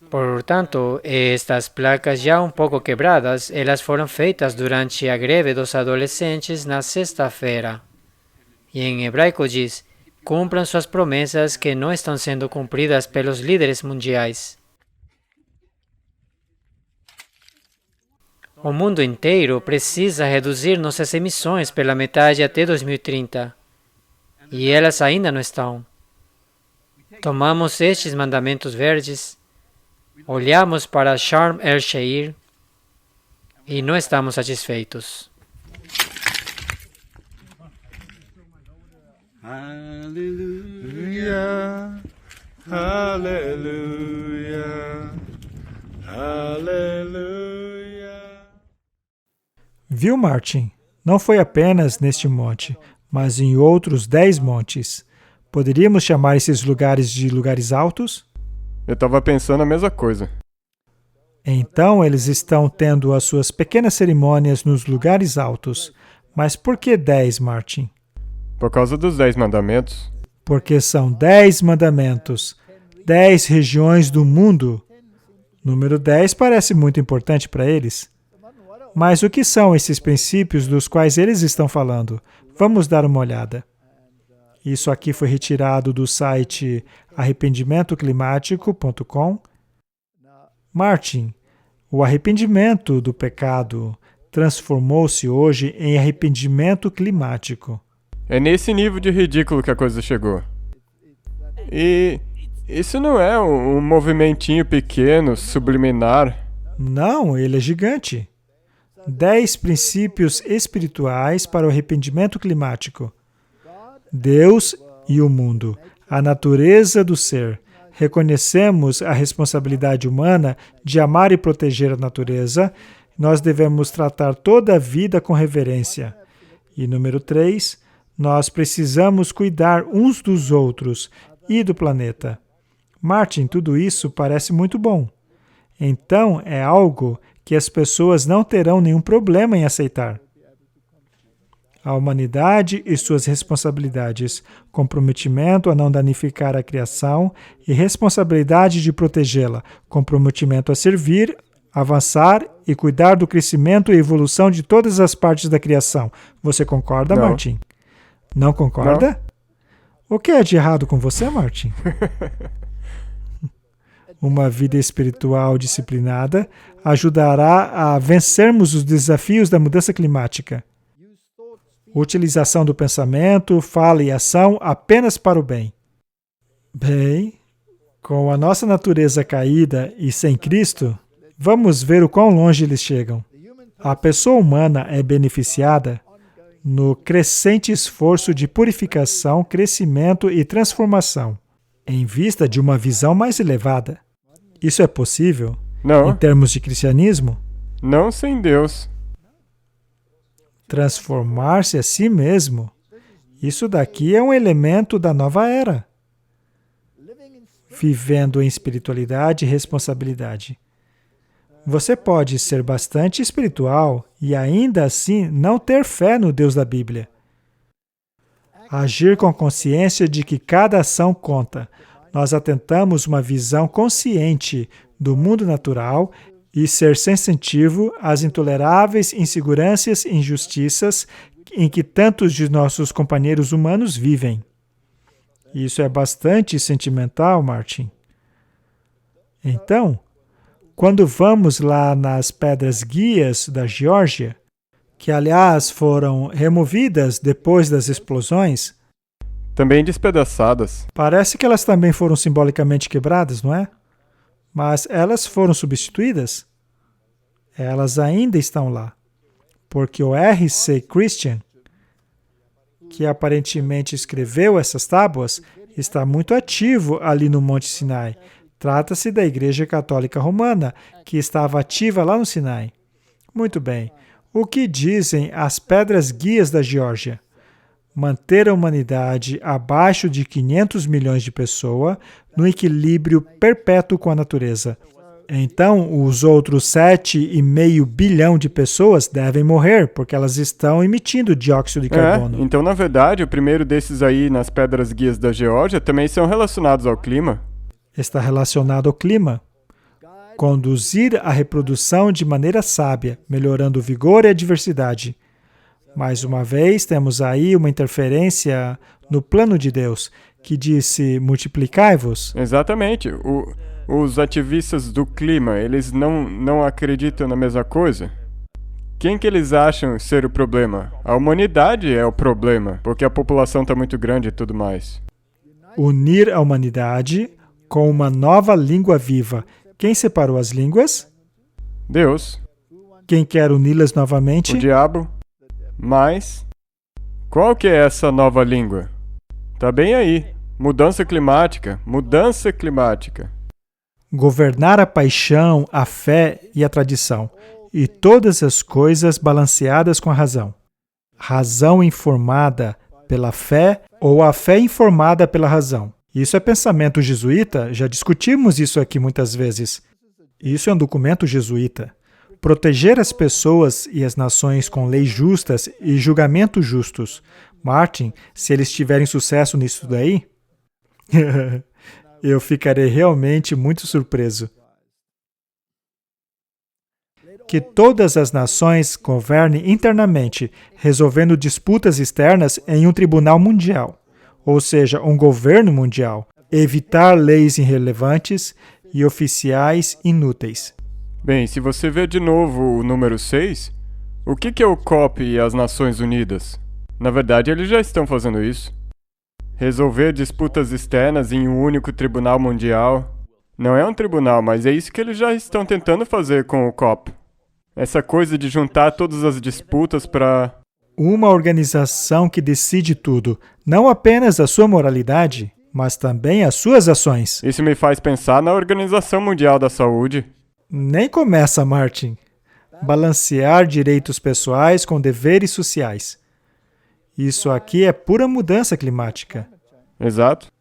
Portanto, estas placas já um pouco quebradas, elas foram feitas durante a greve dos adolescentes na sexta-feira. E em hebraico diz, cumpram suas promessas que não estão sendo cumpridas pelos líderes mundiais. O mundo inteiro precisa reduzir nossas emissões pela metade até 2030. E elas ainda não estão. Tomamos estes mandamentos verdes, olhamos para Sharm el-Sheikh e não estamos satisfeitos. Aleluia, aleluia, aleluia. Viu, Martin? Não foi apenas neste monte, mas em outros 10 montes. Poderíamos chamar esses lugares de lugares altos? Eu estava pensando a mesma coisa. Então, eles estão tendo as suas pequenas cerimônias nos lugares altos. Mas por que 10, Martin? Por causa dos 10 mandamentos. Porque são 10 mandamentos, 10 regiões do mundo. Número 10 parece muito importante para eles. Mas o que são esses princípios dos quais eles estão falando? Vamos dar uma olhada. Isso aqui foi retirado do site arrependimentoclimático.com. Martin, o arrependimento do pecado transformou-se hoje em arrependimento climático. É nesse nível de ridículo que a coisa chegou. E isso não é um movimentinho pequeno, subliminar. Não, ele é gigante. 10 princípios espirituais para o arrependimento climático. Deus e o mundo, a natureza do ser. Reconhecemos a responsabilidade humana de amar e proteger a natureza. Nós devemos tratar toda a vida com reverência. E número 3, nós precisamos cuidar uns dos outros e do planeta. Martin, tudo isso parece muito bom. Então, é algo que as pessoas não terão nenhum problema em aceitar. A humanidade e suas responsabilidades, comprometimento a não danificar a criação e responsabilidade de protegê-la, comprometimento a servir, avançar e cuidar do crescimento e evolução de todas as partes da criação. Você concorda, Não. Martin? Não concorda? O que é de errado com você, Martin? Uma vida espiritual disciplinada ajudará a vencermos os desafios da mudança climática. Utilização do pensamento, fala e ação apenas para o bem. Bem, com a nossa natureza caída e sem Cristo, vamos ver o quão longe eles chegam. A pessoa humana é beneficiada no crescente esforço de purificação, crescimento e transformação, em vista de uma visão mais elevada. Isso é possível em Não, termos de cristianismo? não sem Deus. Transformar-se a si mesmo. Isso daqui é um elemento da nova era. Vivendo em espiritualidade e responsabilidade. Você pode ser bastante espiritual e ainda assim não ter fé no Deus da Bíblia. Agir com consciência de que cada ação conta. Nós atentamos uma visão consciente do mundo natural e ser sensitivo às intoleráveis inseguranças e injustiças em que tantos de nossos companheiros humanos vivem. Isso é bastante sentimental, Martin. Então, quando vamos lá nas pedras guias da Geórgia, que aliás foram removidas depois das explosões, Também despedaçadas. parece que elas também foram simbolicamente quebradas, não é? Mas elas foram substituídas? Elas ainda estão lá. Porque o R.C. Christian, que aparentemente escreveu essas tábuas, está muito ativo ali no Monte Sinai. Trata-se da Igreja Católica Romana, que estava ativa lá no Sinai. Muito bem. O que dizem as pedras guias da Geórgia? Manter a humanidade abaixo de 500 milhões de pessoas no equilíbrio perpétuo com a natureza. Então, os outros 7,5 bilhão de pessoas devem morrer, porque elas estão emitindo dióxido de carbono. Então, na verdade, o primeiro desses aí nas pedras guias da Geórgia também são relacionados ao clima. Está relacionado ao clima. Conduzir a reprodução de maneira sábia, melhorando o vigor e a diversidade. Mais uma vez, temos aí uma interferência no plano de Deus, que disse, multiplicai-vos. Exatamente. Os ativistas do clima, eles não acreditam na mesma coisa. Quem que eles acham ser o problema? A humanidade é o problema, porque a população está muito grande e tudo mais. Unir a humanidade com uma nova língua viva. Quem separou as línguas? Deus, Quem quer uni-las novamente? o diabo, mas qual que é essa nova língua? Tá bem aí. Mudança climática, mudança climática. Governar a paixão, a fé e a tradição, e todas as coisas balanceadas com a razão. Razão informada pela fé ou a fé informada pela razão. Isso é pensamento jesuíta, já discutimos isso aqui muitas vezes. Isso é um documento jesuíta. Proteger as pessoas e as nações com leis justas e julgamentos justos. Martin, se eles tiverem sucesso nisso daí, eu ficarei realmente muito surpreso. Que todas as nações governem internamente, resolvendo disputas externas em um tribunal mundial. ou seja, um governo mundial, evitar leis irrelevantes e oficiais inúteis. Bem, se você ver de novo o número 6, o que é o COP e as Nações Unidas? Na verdade, eles já estão fazendo isso. Resolver disputas externas em um único tribunal mundial. Não é um tribunal, mas é isso que eles já estão tentando fazer com o COP. Essa coisa de juntar todas as disputas para... Uma organização que decide tudo, não apenas a sua moralidade, mas também as suas ações. Isso me faz pensar na Organização Mundial da Saúde. Nem começa, Martin. Balancear direitos pessoais com deveres sociais. Isso aqui é pura mudança climática. Exato.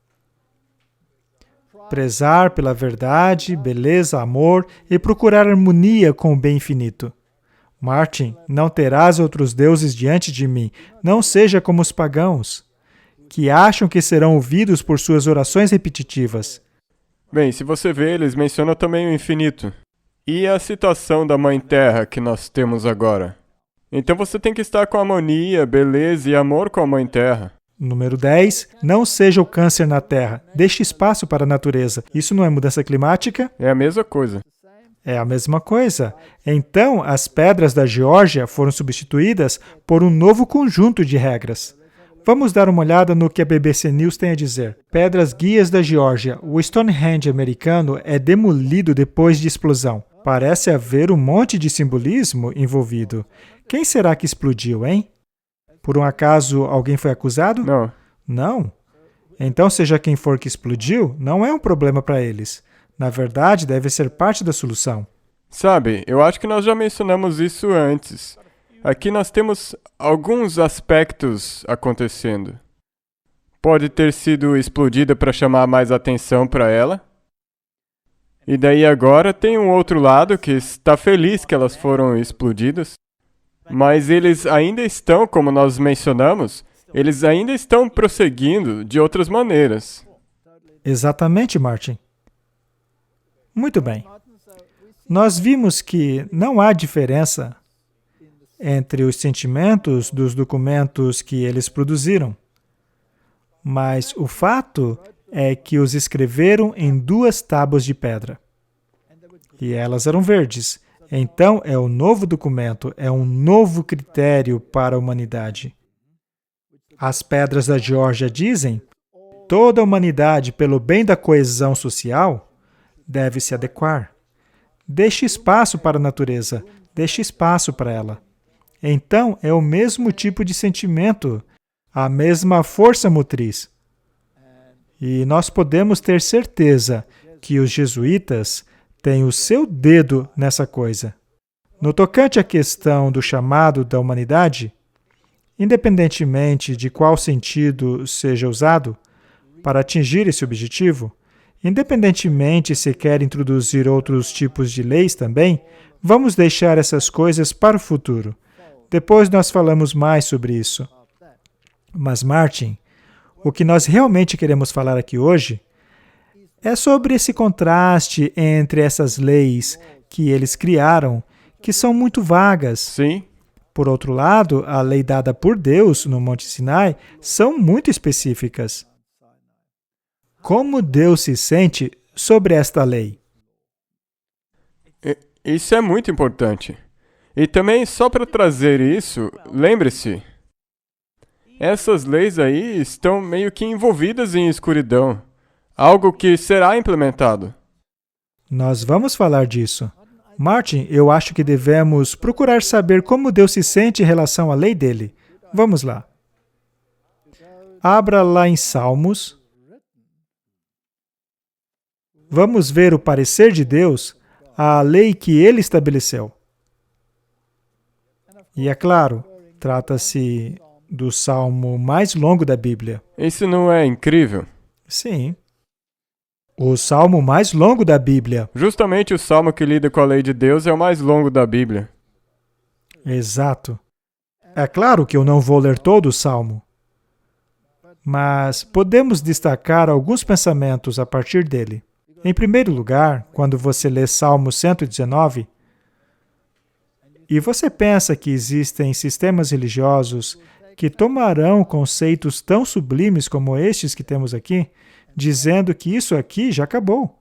Prezar pela verdade, beleza, amor e procurar harmonia com o bem infinito. Martin, não terás outros deuses diante de mim. Não seja como os pagãos, que acham que serão ouvidos por suas orações repetitivas. Bem, se você ver, eles mencionam também o infinito. E a situação da Mãe Terra que nós temos agora. Então você tem que estar com harmonia, beleza e amor com a Mãe Terra. Número 10. Não seja o câncer na Terra. Deixe espaço para a natureza. Isso não é mudança climática? É a mesma coisa. É a mesma coisa. Então, as pedras da Geórgia foram substituídas por um novo conjunto de regras. Vamos dar uma olhada no que a BBC News tem a dizer. Pedras guias da Geórgia. O Stonehenge americano é demolido depois de explosão. Parece haver um monte de simbolismo envolvido. Quem será que explodiu, hein? Por um acaso, alguém foi acusado? Não. Não? Então, seja quem for que explodiu, não é um problema para eles. Na verdade, deve ser parte da solução. Sabe, eu acho que nós já mencionamos isso antes. Aqui nós temos alguns aspectos acontecendo. Pode ter sido explodida para chamar mais atenção para ela. E daí agora tem um outro lado que está feliz que elas foram explodidas. Mas eles ainda estão, como nós mencionamos, eles ainda estão prosseguindo de outras maneiras. Exatamente, Martin. Muito bem. Nós vimos que não há diferença entre os sentimentos dos documentos que eles produziram. Mas o fato é que os escreveram em 2 tábuas de pedra. E elas eram verdes. Então, é um novo documento, é um novo critério para a humanidade. As pedras da Geórgia dizem: toda a humanidade, pelo bem da coesão social, deve se adequar. Deixe espaço para a natureza, deixe espaço para ela. Então, é o mesmo tipo de sentimento, a mesma força motriz. E nós podemos ter certeza que os jesuítas têm o seu dedo nessa coisa. No tocante à questão do chamado da humanidade, independentemente de qual sentido seja usado para atingir esse objetivo, independentemente se quer introduzir outros tipos de leis também, vamos deixar essas coisas para o futuro. Depois nós falamos mais sobre isso. Mas, Martin, o que nós realmente queremos falar aqui hoje é sobre esse contraste entre essas leis que eles criaram, que são muito vagas. Sim. Por outro lado, a lei dada por Deus no Monte Sinai são muito específicas. Como Deus se sente sobre esta lei? Isso é muito importante. E também, só para trazer isso, lembre-se, essas leis aí estão meio que envolvidas em escuridão. Algo que será implementado. Nós vamos falar disso. Martin, eu acho que devemos procurar saber como Deus se sente em relação à lei dele. Vamos lá. Abra lá em Salmos. Vamos ver o parecer de Deus à lei que ele estabeleceu. E é claro, trata-se do salmo mais longo da Bíblia. Isso não é incrível? Sim. O salmo mais longo da Bíblia. Justamente o salmo que lida com a lei de Deus é o mais longo da Bíblia. Exato. É claro que eu não vou ler todo o salmo, mas podemos destacar alguns pensamentos a partir dele. Em primeiro lugar, quando você lê Salmo 119, e você pensa que existem sistemas religiosos que tomarão conceitos tão sublimes como estes que temos aqui, dizendo que isso aqui já acabou.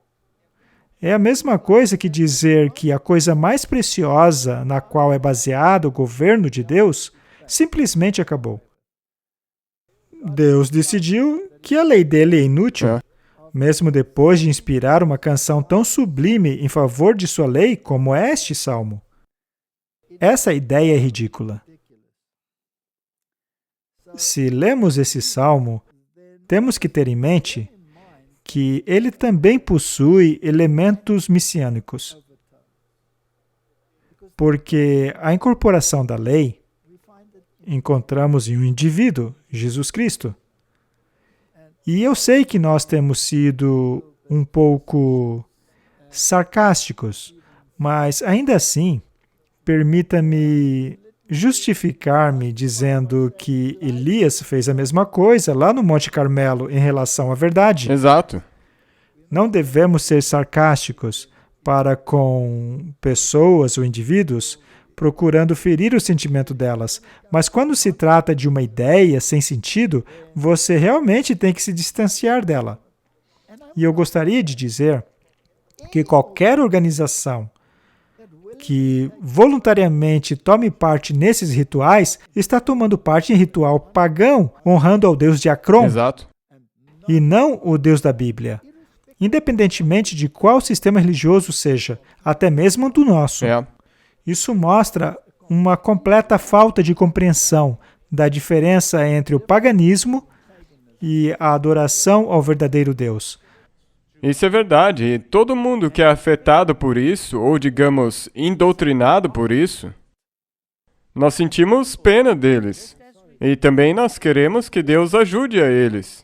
É a mesma coisa que dizer que a coisa mais preciosa na qual é baseado o governo de Deus simplesmente acabou. Deus decidiu que a lei dele é inútil, mesmo depois de inspirar uma canção tão sublime em favor de sua lei como este salmo. Essa ideia é ridícula. Se lemos esse salmo, temos que ter em mente que ele também possui elementos messiânicos. Porque a incorporação da lei encontramos em um indivíduo, Jesus Cristo. E eu sei que nós temos sido um pouco sarcásticos, mas ainda assim, permita-me justificar-me dizendo que Elias fez a mesma coisa lá no Monte Carmelo em relação à verdade. Exato. Não devemos ser sarcásticos para com pessoas ou indivíduos procurando ferir o sentimento delas. Mas quando se trata de uma ideia sem sentido, você realmente tem que se distanciar dela. E eu gostaria de dizer que qualquer organização que voluntariamente tome parte nesses rituais está tomando parte em ritual pagão, honrando ao Deus de Acron, Exato. e não o Deus da Bíblia. Independentemente de qual sistema religioso seja, até mesmo do nosso. Isso mostra uma completa falta de compreensão da diferença entre o paganismo e a adoração ao verdadeiro Deus. Isso é verdade. E todo mundo que é afetado por isso, ou digamos, indoctrinado por isso, nós sentimos pena deles. E também nós queremos que Deus ajude a eles.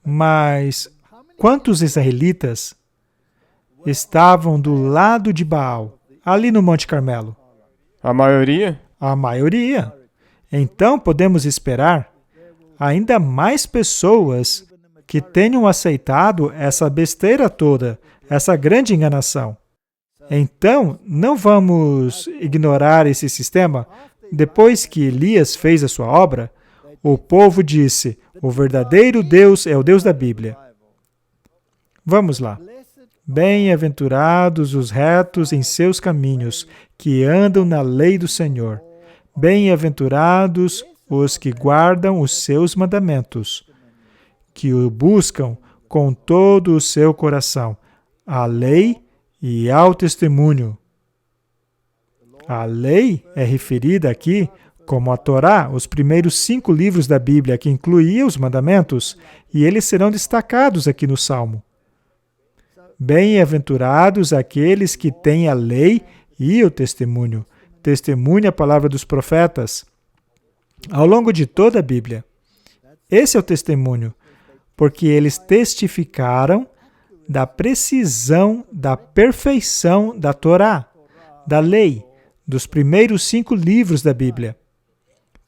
Mas quantos israelitas estavam do lado de Baal, ali no Monte Carmelo? A maioria? A maioria. Então podemos esperar ainda mais pessoas que tenham aceitado essa besteira toda, essa grande enganação. Então, não vamos ignorar esse sistema. Depois que Elias fez a sua obra, o povo disse: o verdadeiro Deus é o Deus da Bíblia. Vamos lá. Bem-aventurados os retos em seus caminhos, que andam na lei do Senhor. Bem-aventurados os que guardam os seus mandamentos, que o buscam com todo o seu coração, a lei e ao testemunho. A lei é referida aqui como a Torá, os primeiros 5 livros da Bíblia, que incluía os mandamentos, e eles serão destacados aqui no Salmo. Bem-aventurados aqueles que têm a lei e o testemunho. Testemunha a palavra dos profetas. Ao longo de toda a Bíblia. Esse é o testemunho, porque eles testificaram da precisão, da perfeição da Torá, da lei, dos primeiros 5 livros da Bíblia.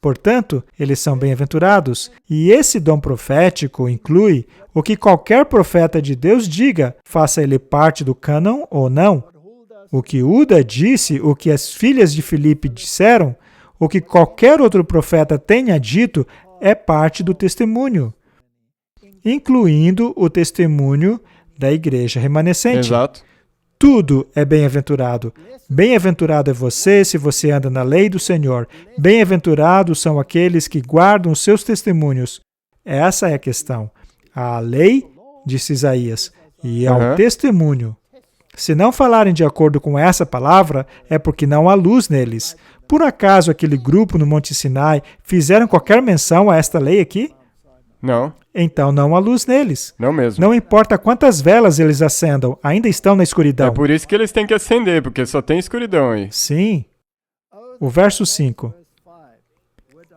Portanto, eles são bem-aventurados, e esse dom profético inclui o que qualquer profeta de Deus diga, faça ele parte do cânon ou não. O que Uda disse, o que as filhas de Filipe disseram, o que qualquer outro profeta tenha dito, é parte do testemunho, incluindo o testemunho da igreja remanescente. Exato. Tudo é bem-aventurado. Bem-aventurado é você se você anda na lei do Senhor. Bem-aventurados são aqueles que guardam os seus testemunhos. Essa é a questão. A lei, disse Isaías, e ao testemunho. Se não falarem de acordo com essa palavra, é porque não há luz neles. Por acaso aquele grupo no Monte Sinai fizeram qualquer menção a esta lei aqui? Não. Então não há luz neles. Não mesmo. Não importa quantas velas eles acendam, ainda estão na escuridão. É por isso que eles têm que acender, porque só tem escuridão aí. Sim. O verso 5.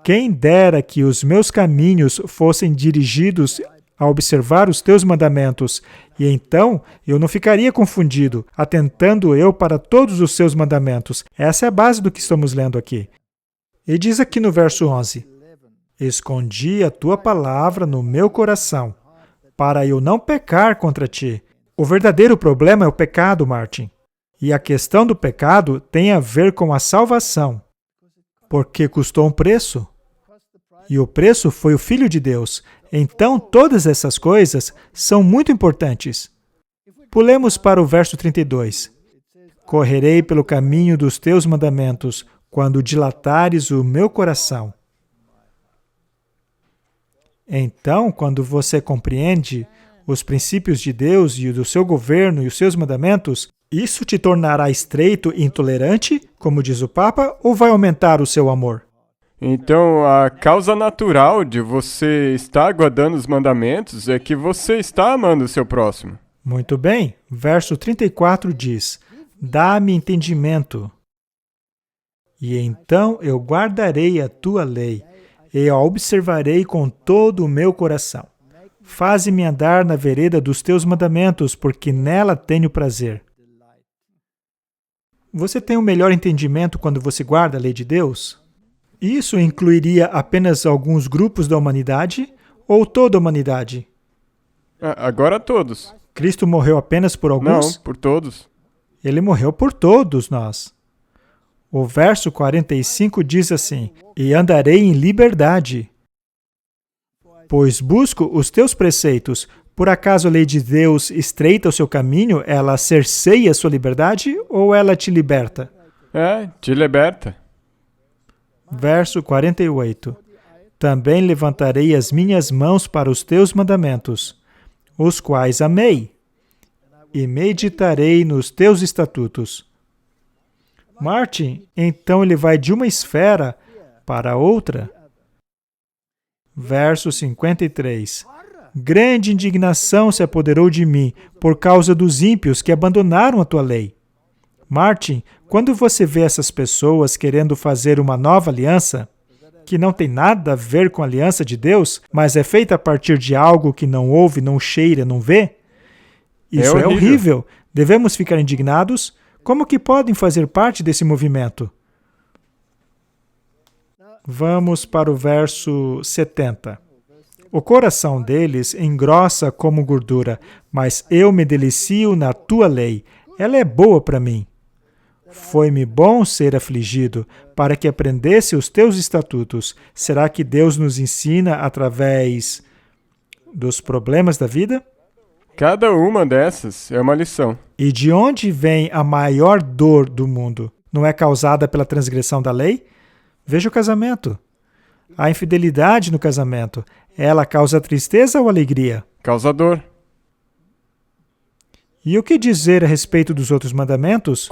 Quem dera que os meus caminhos fossem dirigidos a observar os teus mandamentos, e então eu não ficaria confundido, atentando eu para todos os seus mandamentos. Essa é a base do que estamos lendo aqui. E diz aqui no verso 11, escondi a tua palavra no meu coração, para eu não pecar contra ti. O verdadeiro problema é o pecado, Martin. E a questão do pecado tem a ver com a salvação, porque custou um preço. E o preço foi o Filho de Deus. Então, todas essas coisas são muito importantes. Pulemos para o verso 32. Correrei pelo caminho dos teus mandamentos, quando dilatares o meu coração. Então, quando você compreende os princípios de Deus e o do seu governo e os seus mandamentos, isso te tornará estreito e intolerante, como diz o Papa, ou vai aumentar o seu amor? Então, a causa natural de você estar guardando os mandamentos é que você está amando o seu próximo. Muito bem. Verso 34 diz: dá-me entendimento, e então eu guardarei a tua lei, e a observarei com todo o meu coração. Faze-me andar na vereda dos teus mandamentos, porque nela tenho prazer. Você tem um melhor entendimento quando você guarda a lei de Deus? Isso incluiria apenas alguns grupos da humanidade ou toda a humanidade? Agora todos. Cristo morreu apenas por alguns? Não, por todos. Ele morreu por todos nós. O verso 45 diz assim: e andarei em liberdade, pois busco os teus preceitos. Por acaso a lei de Deus estreita o seu caminho, ela cerceia a sua liberdade ou ela te liberta? Te liberta. Verso 48. Também levantarei as minhas mãos para os teus mandamentos, os quais amei, e meditarei nos teus estatutos. Martin, então ele vai de uma esfera para outra. Verso 53. Grande indignação se apoderou de mim por causa dos ímpios que abandonaram a tua lei. Martin, quando você vê essas pessoas querendo fazer uma nova aliança, que não tem nada a ver com a aliança de Deus, mas é feita a partir de algo que não ouve, não cheira, não vê, isso é horrível. Devemos ficar indignados? Como que podem fazer parte desse movimento? Vamos para o verso 70. O coração deles engrossa como gordura, mas eu me delicio na tua lei. Ela é boa para mim. Foi-me bom ser afligido, para que aprendesse os teus estatutos. Será que Deus nos ensina através dos problemas da vida? Cada uma dessas é uma lição. E de onde vem a maior dor do mundo? Não é causada pela transgressão da lei? Veja o casamento. A infidelidade no casamento, ela causa tristeza ou alegria? Causa dor. E o que dizer a respeito dos outros mandamentos?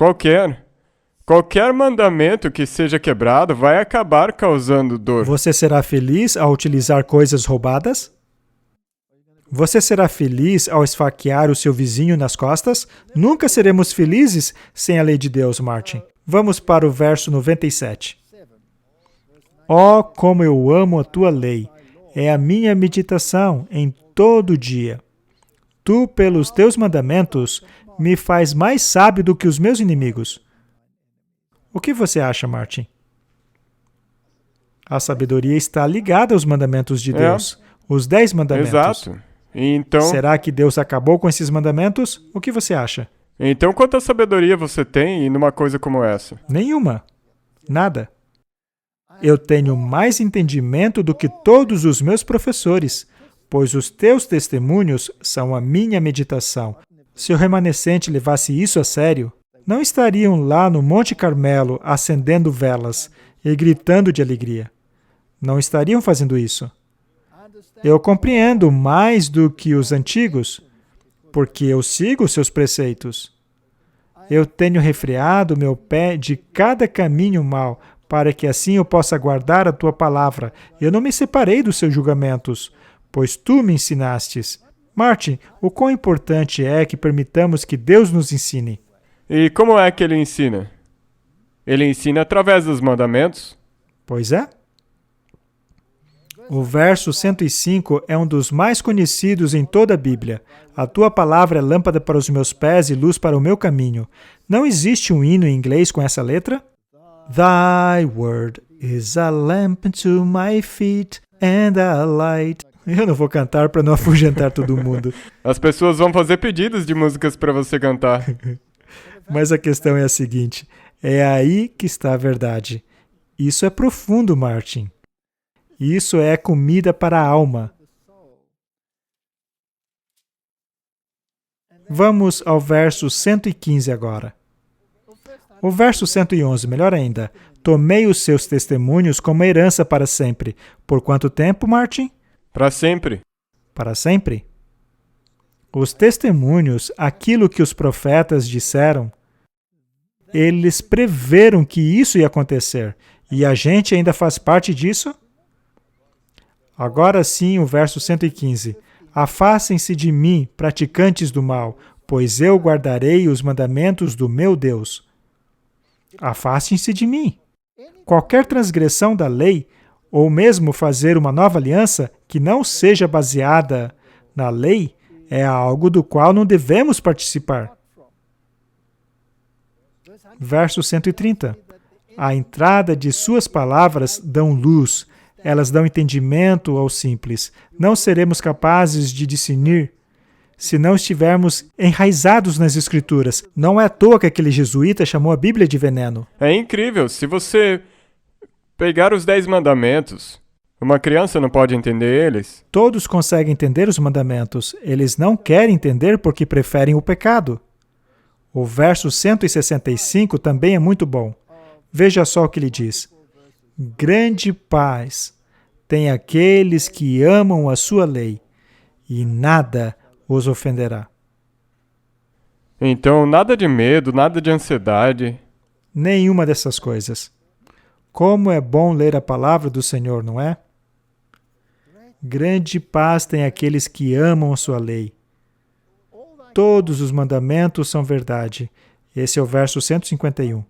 Qualquer mandamento que seja quebrado vai acabar causando dor. Você será feliz ao utilizar coisas roubadas? Você será feliz ao esfaquear o seu vizinho nas costas? Nunca seremos felizes sem a lei de Deus, Martin. Vamos para o verso 97. Oh, como eu amo a tua lei! É a minha meditação em todo dia. Tu, pelos teus mandamentos, me faz mais sábio do que os meus inimigos. O que você acha, Martin? A sabedoria está ligada aos mandamentos de Deus. Os 10 mandamentos. Exato. Então, será que Deus acabou com esses mandamentos? O que você acha? Então, quanta sabedoria você tem numa coisa como essa? Nenhuma. Nada. Eu tenho mais entendimento do que todos os meus professores, pois os teus testemunhos são a minha meditação. Se o remanescente levasse isso a sério, não estariam lá no Monte Carmelo acendendo velas e gritando de alegria. Não estariam fazendo isso. Eu compreendo mais do que os antigos, porque eu sigo os seus preceitos. Eu tenho refreado meu pé de cada caminho mau, para que assim eu possa guardar a tua palavra. Eu não me separei dos seus julgamentos, pois tu me ensinastes. Martin, o quão importante é que permitamos que Deus nos ensine? E como é que ele ensina? Ele ensina através dos mandamentos? Pois é. O verso 105 é um dos mais conhecidos em toda a Bíblia. A tua palavra é lâmpada para os meus pés e luz para o meu caminho. Não existe um hino em inglês com essa letra? Thy word is a lamp unto my feet and a light. Eu não vou cantar para não afugentar todo mundo. As pessoas vão fazer pedidos de músicas para você cantar. Mas a questão é a seguinte, é aí que está a verdade. Isso é profundo, Martin. E isso é comida para a alma. Vamos ao verso 115 agora. O verso 111, melhor ainda. Tomei os seus testemunhos como herança para sempre. Por quanto tempo, Martin? Para sempre. Para sempre? Os testemunhos, aquilo que os profetas disseram, eles preveram que isso ia acontecer. E a gente ainda faz parte disso? Agora sim, o verso 115. Afastem-se de mim, praticantes do mal, pois eu guardarei os mandamentos do meu Deus. Afastem-se de mim. Qualquer transgressão da lei, ou mesmo fazer uma nova aliança que não seja baseada na lei, é algo do qual não devemos participar. Verso 130. A entrada de suas palavras dão luz, elas dão entendimento ao simples. Não seremos capazes de discernir se não estivermos enraizados nas Escrituras. Não é à toa que aquele jesuíta chamou a Bíblia de veneno. É incrível. Se você pegar os 10 mandamentos, uma criança não pode entender eles. Todos conseguem entender os mandamentos. Eles não querem entender porque preferem o pecado. O verso 165 também é muito bom. Veja só o que ele diz. Grande paz tem aqueles que amam a sua lei, e nada os ofenderá. Então, nada de medo, nada de ansiedade. Nenhuma dessas coisas. Como é bom ler a palavra do Senhor, não é? Grande paz tem aqueles que amam a sua lei. Todos os mandamentos são verdade. Esse é o verso 151.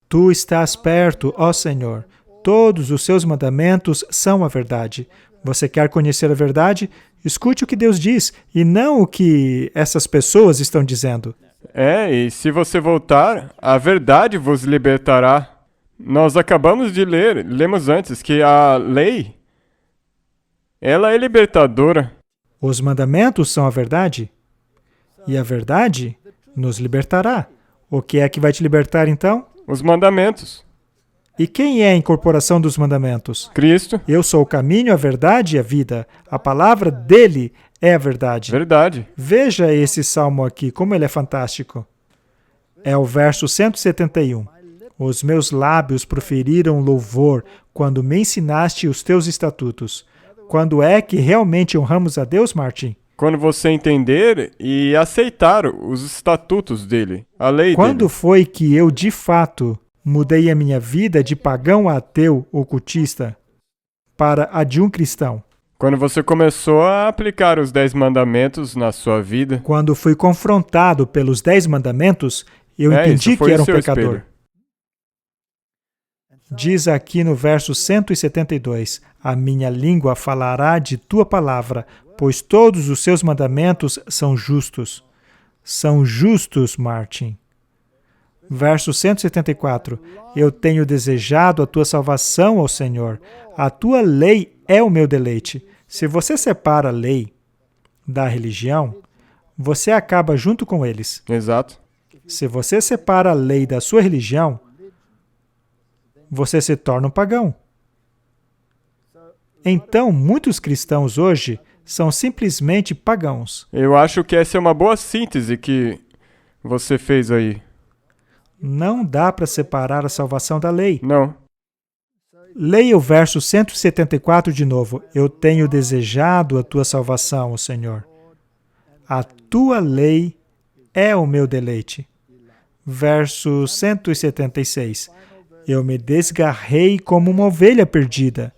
Tu estás perto, ó Senhor. Todos os seus mandamentos são a verdade. Você quer conhecer a verdade? Escute o que Deus diz e não o que essas pessoas estão dizendo. E se você voltar, a verdade vos libertará. Nós acabamos de lemos antes que a lei, ela é libertadora. Os mandamentos são a verdade e a verdade nos libertará. O que é que vai te libertar então? Os mandamentos. E quem é a incorporação dos mandamentos? Cristo. Eu sou o caminho, a verdade e a vida. A palavra dele é a verdade. Verdade. Veja esse salmo aqui, como ele é fantástico. É o verso 171. Os meus lábios proferiram louvor quando me ensinaste os teus estatutos. Quando é que realmente honramos a Deus, Martin? Quando você entender e aceitar os estatutos dele, a lei Quando dele. foi que eu, de fato, mudei a minha vida de pagão a ateu ocultista para a de um cristão? Quando você começou a aplicar os 10 mandamentos na sua vida. Quando fui confrontado pelos 10 mandamentos, eu entendi que era um pecador. Espelho. Diz aqui no verso 172, a minha língua falará de tua palavra, pois todos os seus mandamentos são justos. São justos, Martin. Verso 174, eu tenho desejado a tua salvação, ó Senhor. A tua lei é o meu deleite. Se você separa a lei da religião, você acaba junto com eles. Exato. Se você separa a lei da sua religião, você se torna um pagão. Então, muitos cristãos hoje são simplesmente pagãos. Eu acho que essa é uma boa síntese que você fez aí. Não dá para separar a salvação da lei. Não. Leia o verso 174 de novo. Eu tenho desejado a tua salvação, ó Senhor. A tua lei é o meu deleite. Verso 176. Eu me desgarrei como uma ovelha perdida.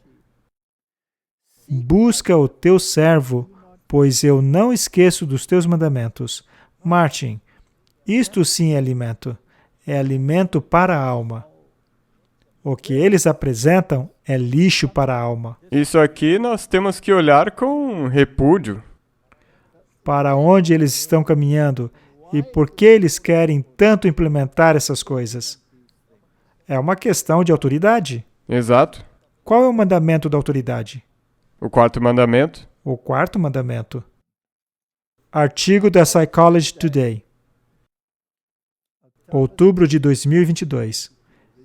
Busca o teu servo, pois eu não esqueço dos teus mandamentos. Martin, isto sim é alimento. É alimento para a alma. O que eles apresentam é lixo para a alma. Isso aqui nós temos que olhar com repúdio. Para onde eles estão caminhando e por que eles querem tanto implementar essas coisas? É uma questão de autoridade. Exato. Qual é o mandamento da autoridade? O 4º mandamento. O 4º mandamento. Artigo da Psychology Today. Outubro de 2022.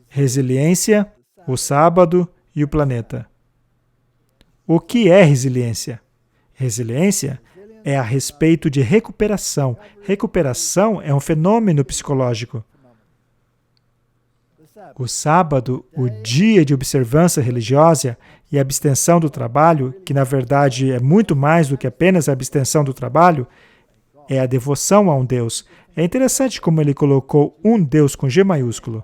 Resiliência, o sábado e o planeta. O que é resiliência? Resiliência é a respeito de recuperação. Recuperação é um fenômeno psicológico. O sábado, o dia de observância religiosa e abstenção do trabalho, que na verdade é muito mais do que apenas a abstenção do trabalho, é a devoção a um Deus. É interessante como ele colocou um Deus com G maiúsculo.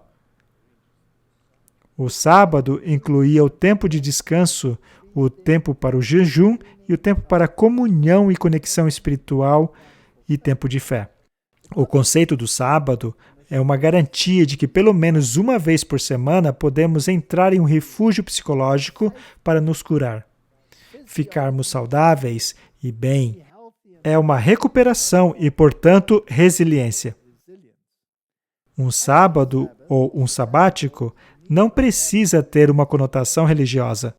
O sábado incluía o tempo de descanso, o tempo para o jejum e o tempo para comunhão e conexão espiritual e tempo de fé. O conceito do sábado é uma garantia de que pelo menos uma vez por semana podemos entrar em um refúgio psicológico para nos curar. Ficarmos saudáveis e bem é uma recuperação e, portanto, resiliência. Um sábado ou um sabático não precisa ter uma conotação religiosa.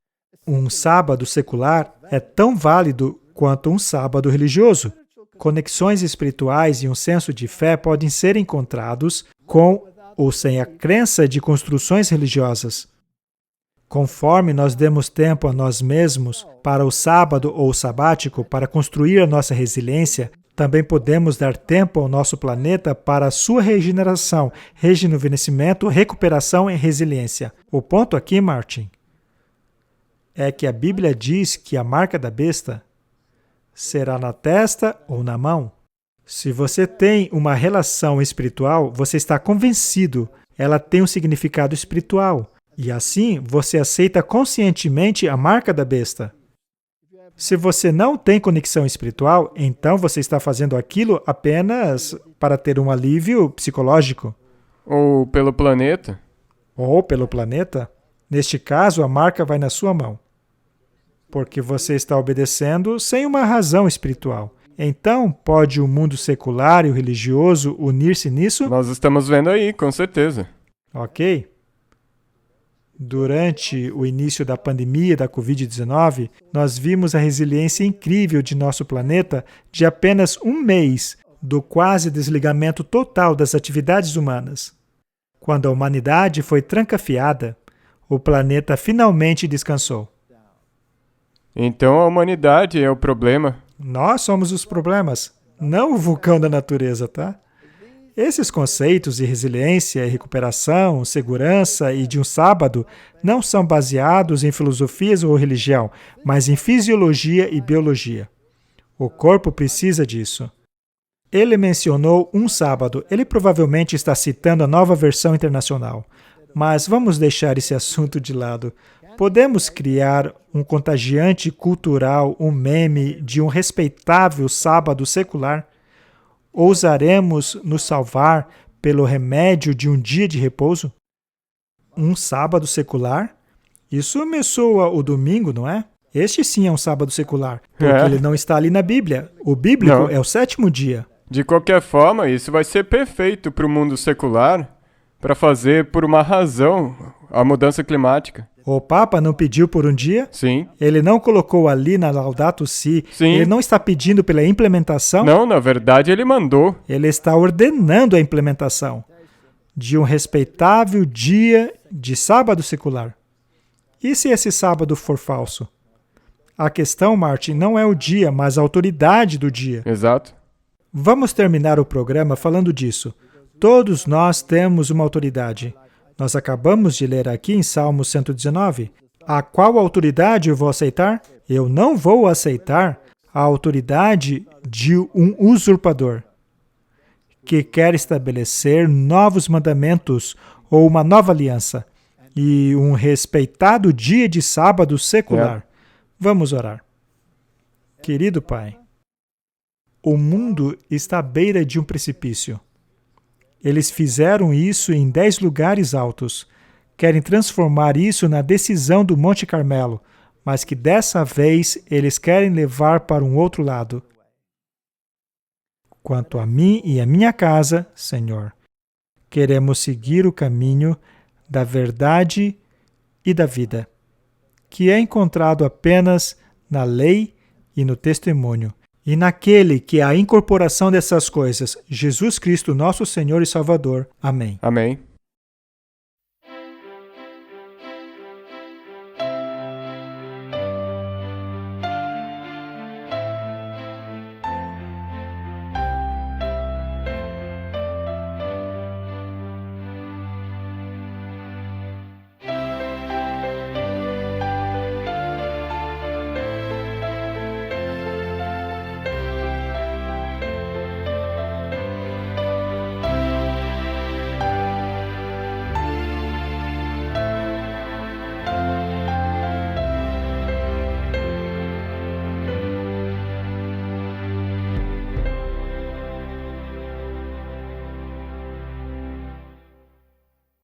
Um sábado secular é tão válido quanto um sábado religioso. Conexões espirituais e um senso de fé podem ser encontrados com ou sem a crença de construções religiosas. Conforme nós demos tempo a nós mesmos para o sábado ou o sabático para construir a nossa resiliência, também podemos dar tempo ao nosso planeta para a sua regeneração, rejuvenescimento, recuperação e resiliência. O ponto aqui, Martin, é que a Bíblia diz que a marca da besta será na testa ou na mão. Se você tem uma relação espiritual, você está convencido, ela tem um significado espiritual. E assim, você aceita conscientemente a marca da besta. Se você não tem conexão espiritual, então você está fazendo aquilo apenas para ter um alívio psicológico. Ou pelo planeta. Ou pelo planeta. Neste caso, a marca vai na sua mão. Porque você está obedecendo sem uma razão espiritual. Então, pode o mundo secular e o religioso unir-se nisso? Nós estamos vendo aí, com certeza. Ok. Durante o início da pandemia da Covid-19, nós vimos a resiliência incrível de nosso planeta de apenas um mês do quase desligamento total das atividades humanas. Quando a humanidade foi trancafiada, o planeta finalmente descansou. Então a humanidade é o problema. Nós somos os problemas, não o vulcão da natureza, tá? Esses conceitos de resiliência, recuperação, segurança e de um sábado não são baseados em filosofias ou religião, mas em fisiologia e biologia. O corpo precisa disso. Ele mencionou um sábado. Ele provavelmente está citando a Nova Versão Internacional. Mas vamos deixar esse assunto de lado. Podemos criar um contagiante cultural, um meme de um respeitável sábado secular? Ousaremos nos salvar pelo remédio de um dia de repouso? Um sábado secular? Isso me soa o domingo, não é? Este sim é um sábado secular, porque ele não está ali na Bíblia. O bíblico é o sétimo dia. De qualquer forma, isso vai ser perfeito para o mundo secular, para fazer por uma razão a mudança climática. O Papa não pediu por um dia? Sim. Ele não colocou ali na Laudato Si? Sim. Ele não está pedindo pela implementação? Não, na verdade ele mandou. Ele está ordenando a implementação de um respeitável dia de sábado secular. E se esse sábado for falso? A questão, Martin, não é o dia, mas a autoridade do dia. Exato. Vamos terminar o programa falando disso. Todos nós temos uma autoridade. Nós acabamos de ler aqui em Salmo 119. A qual autoridade eu vou aceitar? Eu não vou aceitar a autoridade de um usurpador que quer estabelecer novos mandamentos ou uma nova aliança e um respeitado dia de sábado secular. Vamos orar. Querido Pai, o mundo está à beira de um precipício. Eles fizeram isso em 10 lugares altos. Querem transformar isso na decisão do Monte Carmelo, mas que dessa vez eles querem levar para um outro lado. Quanto a mim e a minha casa, Senhor, queremos seguir o caminho da verdade e da vida, que é encontrado apenas na lei e no testemunho. E naquele que é a incorporação dessas coisas, Jesus Cristo, nosso Senhor e Salvador. Amém. Amém.